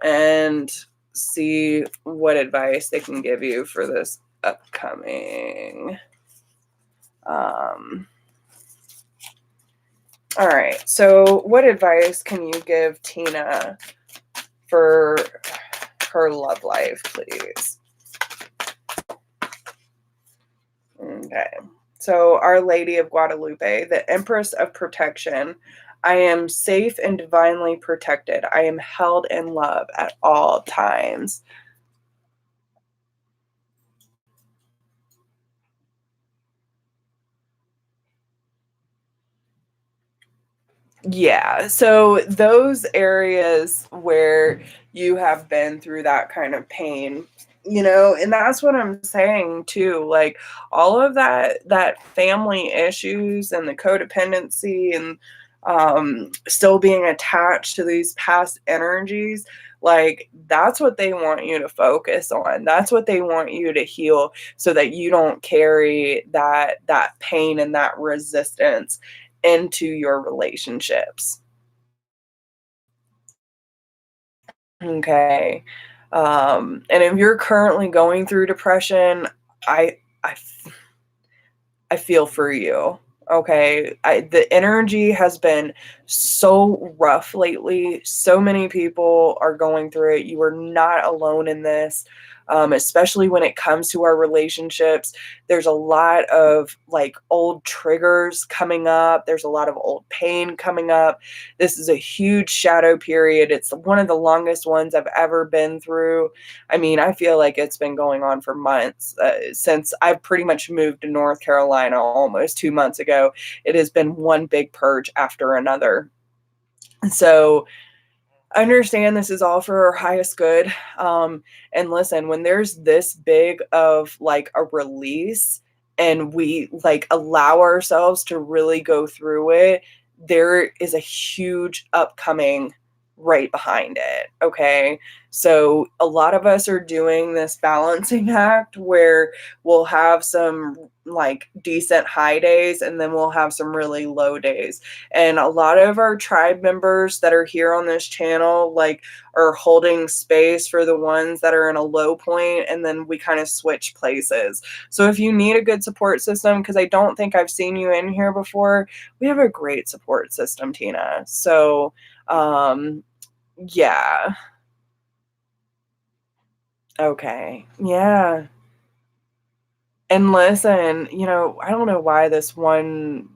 [SPEAKER 1] and see what advice they can give you for this upcoming. All right. So what advice can you give Tina for her love life, please? Okay. So Our Lady of Guadalupe, the Empress of Protection. I am safe and divinely protected. I am held in love at all times. Yeah, so those areas where you have been through that kind of pain, and that's what I'm saying too, like all of that family issues and the codependency and still being attached to these past energies, like that's what they want you to focus on. That's what they want you to heal, so that you don't carry that pain and that resistance into your relationships. Okay. And if you're currently going through depression, I I I feel for you. Okay. The energy has been so rough lately. So many people are going through it. You are not alone in this. Especially when it comes to our relationships, there's a lot of like old triggers coming up. There's a lot of old pain coming up. This is a huge shadow period. It's one of the longest ones I've ever been through. I mean, I feel like it's been going on for months, since I've pretty much moved to North Carolina almost 2 months ago. It has been one big purge after another. So understand this is all for our highest good. And listen, when there's this big of like a release, and we like allow ourselves to really go through it, there is a huge upcoming right behind it. Okay. So a lot of us are doing this balancing act where we'll have some like decent high days, and then we'll have some really low days. And a lot of our tribe members that are here on this channel, like, are holding space for the ones that are in a low point, and then we kind of switch places. So if you need a good support system, because I don't think I've seen you in here before, we have a great support system, Tina. So, yeah. Okay. Yeah. And listen, I don't know why this one,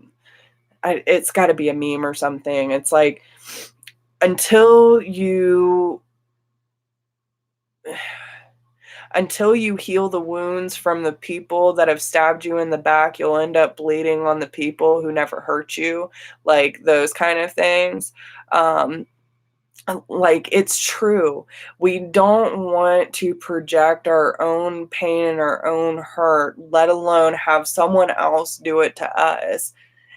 [SPEAKER 1] it's got to be a meme or something. It's like, until you until you heal the wounds from the people that have stabbed you in the back, you'll end up bleeding on the people who never hurt you, like those kind of things. Um, like, it's true. We don't want to project our own pain and our own hurt, let alone have someone else do it to us.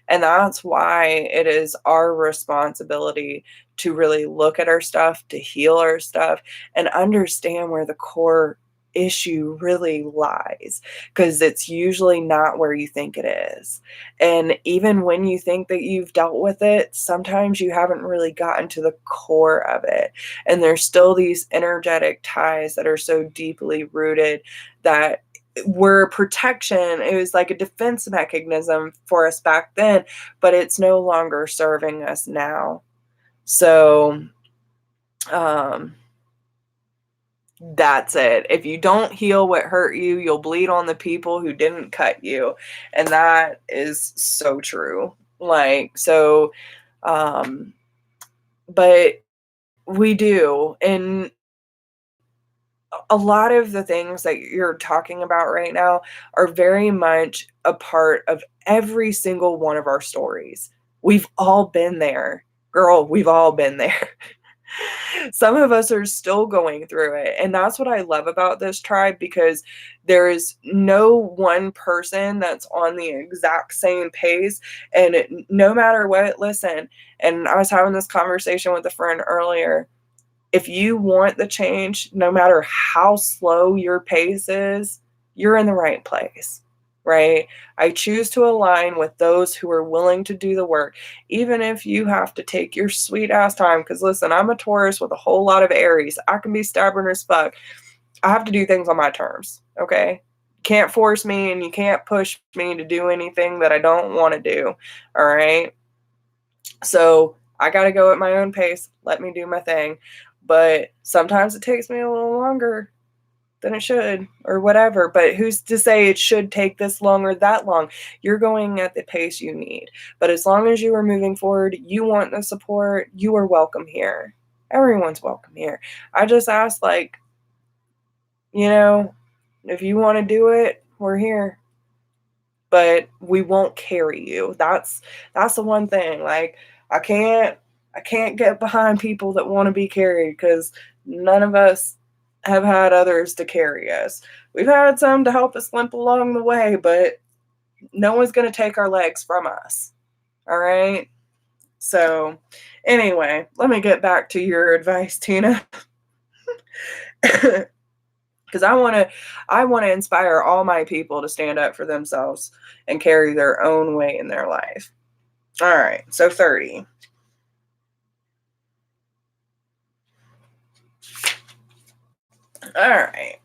[SPEAKER 1] And that's why it is our responsibility to really look at our stuff, to heal our stuff, and understand where the core issue really lies, because it's usually not where you think it is. And even when you think that you've dealt with it, sometimes you haven't really gotten to the core of it. And there's still these energetic ties that are so deeply rooted that were protection. It was like a defense mechanism for us back then, but it's no longer serving us now. So, that's it. If you don't heal what hurt you, you'll bleed on the people who didn't cut you. And that is so true. Like, so, but we do. And a lot of the things that you're talking about right now are very much a part of every single one of our stories. We've all been there. Girl, we've all been there. Some of us are still going through it. And that's what I love about this tribe, because there is no one person that's on the exact same pace. And no matter what, listen, and I was having this conversation with a friend earlier. If you want the change, no matter how slow your pace is, you're in the right place, right? I choose to align with those who are willing to do the work, even if you have to take your sweet ass time. Because listen, I'm a Taurus with a whole lot of Aries. I can be stubborn as fuck. I have to do things on my terms, okay? Can't force me, and you can't push me to do anything that I don't want to do, all right? So I got to go at my own pace. Let me do my thing. But sometimes it takes me a little longer than it should, or whatever. But who's to say it should take this long or that long? You're going at the pace you need. But as long as you are moving forward, you want the support, you are welcome here. Everyone's welcome here. I just ask, like, if you want to do it, we're here. But we won't carry you. That's the one thing. Like, I can't get behind people that want to be carried, because none of us have had others to carry us. We've had some to help us limp along the way, but no one's going to take our legs from us. All right? So, anyway, let me get back to your advice, Tina. Because I want to inspire all my people to stand up for themselves and carry their own way in their life. All right, so 30. All right.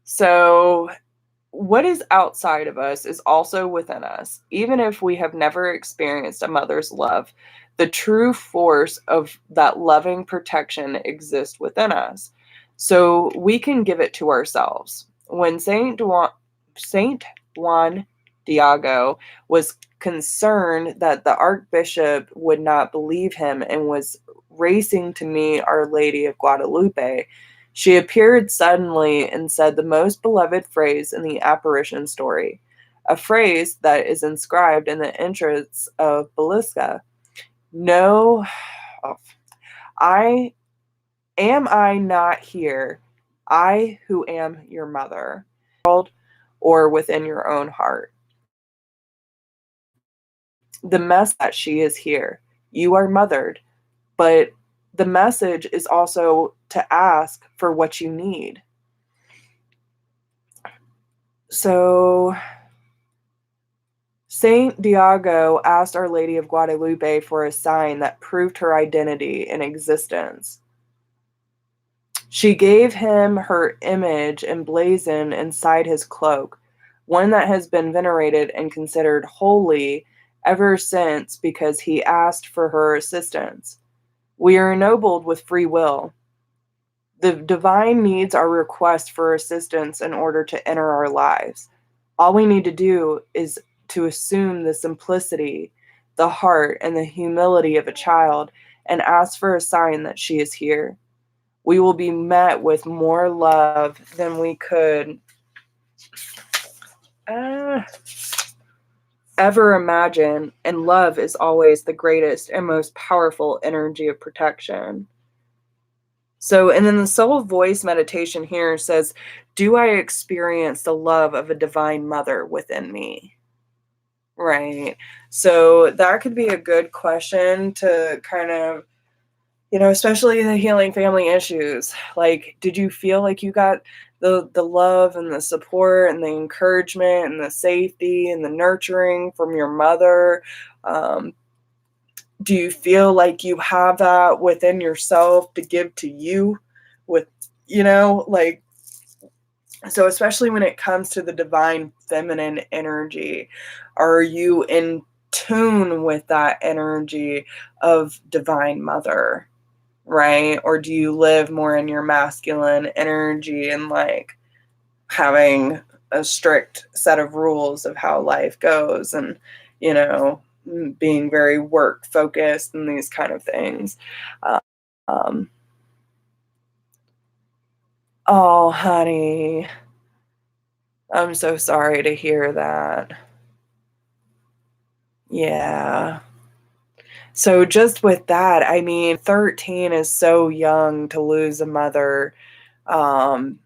[SPEAKER 1] So what is outside of us is also within us. Even if we have never experienced a mother's love, the true force of that loving protection exists within us. So we can give it to ourselves. When Saint Juan Diego was concerned that the Archbishop would not believe him and was racing to meet Our Lady of Guadalupe, she appeared suddenly and said the most beloved phrase in the apparition story, a phrase that is inscribed in the entrance of Balisca. No, I not here, I who am your mother, or within your own heart. The message that she is here. You are mothered, but the message is also to ask for what you need. So Saint Diego asked Our Lady of Guadalupe for a sign that proved her identity and existence. She gave him her image emblazoned inside his cloak, one that has been venerated and considered holy ever since because he asked for her assistance. We are ennobled with free will. The divine needs our request for assistance in order to enter our lives. All we need to do is to assume the simplicity, the heart, and the humility of a child and ask for a sign that she is here. We will be met with more love than we could ever imagine, and love is always the greatest and most powerful energy of protection. So, and then the soul voice meditation here says, do I experience the love of a divine mother within me? Right. So that could be a good question to kind of, especially the healing family issues. Like, did you feel like you got the love and the support and the encouragement and the safety and the nurturing from your mother? Um, do you feel like you have that within yourself to give to you with, like, so especially when it comes to the divine feminine energy, are you in tune with that energy of divine mother, right? Or do you live more in your masculine energy and like having a strict set of rules of how life goes and, being very work focused and these kind of things? Um, oh, honey, I'm so sorry to hear that. Yeah. So just with that, I mean, 13 is so young to lose a mother. Um,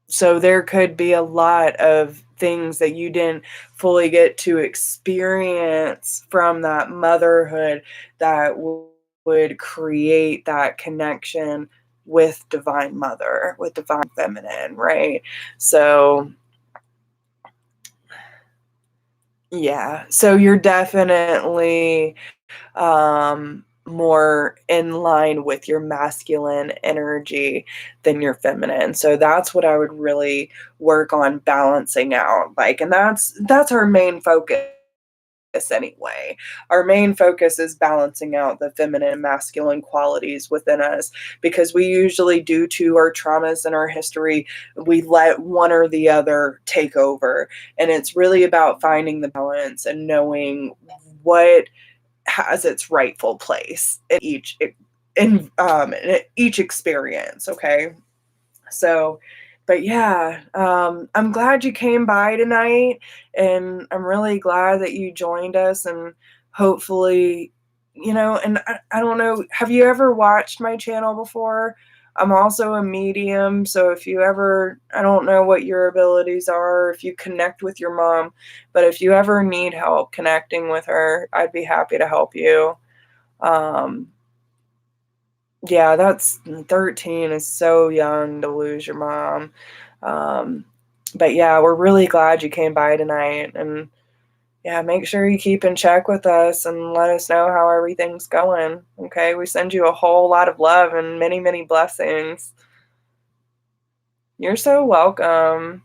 [SPEAKER 1] so there could be a lot of things that you didn't fully get to experience from that motherhood that would create that connection with divine mother, with divine feminine, right? So yeah, so you're definitely more in line with your masculine energy than your feminine. So that's what I would really work on balancing out. Like, and that's our main focus anyway. Our main focus is balancing out the feminine and masculine qualities within us because we usually, due to our traumas and our history, we let one or the other take over. And it's really about finding the balance and knowing what has its rightful place in each experience. Okay, so, but yeah, I'm glad you came by tonight, and I'm really glad that you joined us, and hopefully, and I don't know, have you ever watched my channel before? I'm also a medium, so if you ever, I don't know what your abilities are, if you connect with your mom, but if you ever need help connecting with her, I'd be happy to help you. Um, yeah, that's 13 is so young to lose your mom. Um, but yeah, we're really glad you came by tonight. And yeah, make sure you keep in check with us and let us know how everything's going. Okay, we send you a whole lot of love and many, many blessings. You're so welcome.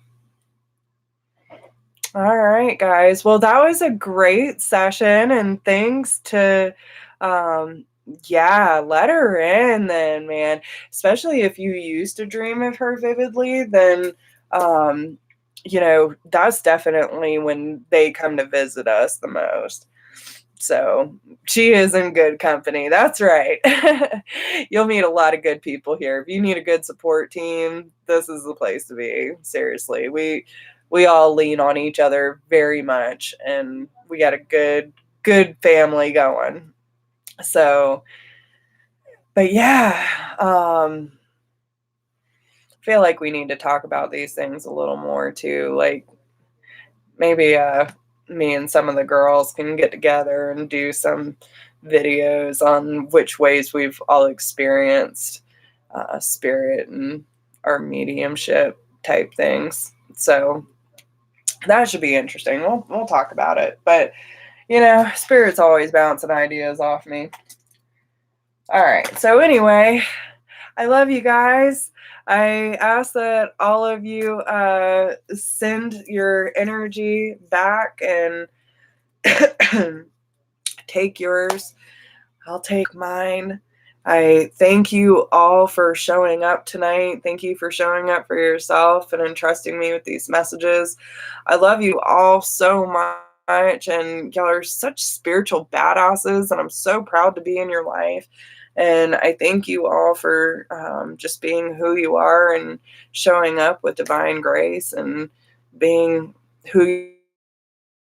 [SPEAKER 1] All right, guys. Well, that was a great session, and thanks to, um, yeah, let her in then, man. Especially if you used to dream of her vividly, then, um, that's definitely when they come to visit us the most. So she is in good company. That's right. You'll meet a lot of good people here. If you need a good support team, this is the place to be. Seriously. We all lean on each other very much and we got a good family going. So, but yeah, I feel like we need to talk about these things a little more too. Like maybe me and some of the girls can get together and do some videos on which ways we've all experienced spirit and our mediumship type things. So that should be interesting. We'll talk about it. But spirit's always bouncing ideas off me. All right. So anyway, I love you guys. I ask that all of you send your energy back and take yours. I'll take mine. I thank you all for showing up tonight. Thank you for showing up for yourself and entrusting me with these messages. I love you all so much, and y'all are such spiritual badasses, and I'm so proud to be in your life. And I thank you all for just being who you are and showing up with divine grace and being who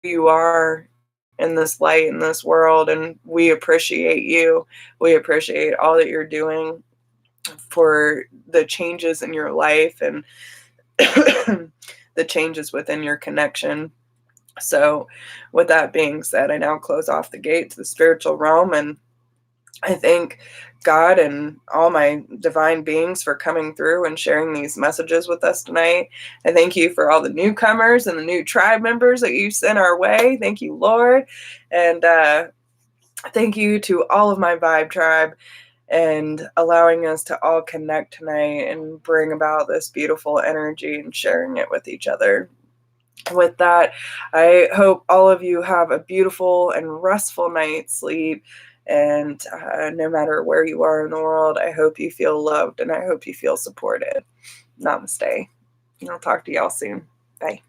[SPEAKER 1] you are in this light, in this world. And we appreciate you. We appreciate all that you're doing for the changes in your life and the changes within your connection So with that being said, I now close off the gate to the spiritual realm, and I thank God and all my divine beings for coming through and sharing these messages with us tonight. I thank you for all the newcomers and the new tribe members that you sent our way. Thank you, Lord. And thank you to all of my Vibe tribe and allowing us to all connect tonight and bring about this beautiful energy and sharing it with each other. With that, I hope all of you have a beautiful and restful night's sleep. And no matter where you are in the world, I hope you feel loved and I hope you feel supported. Namaste. And I'll talk to y'all soon. Bye.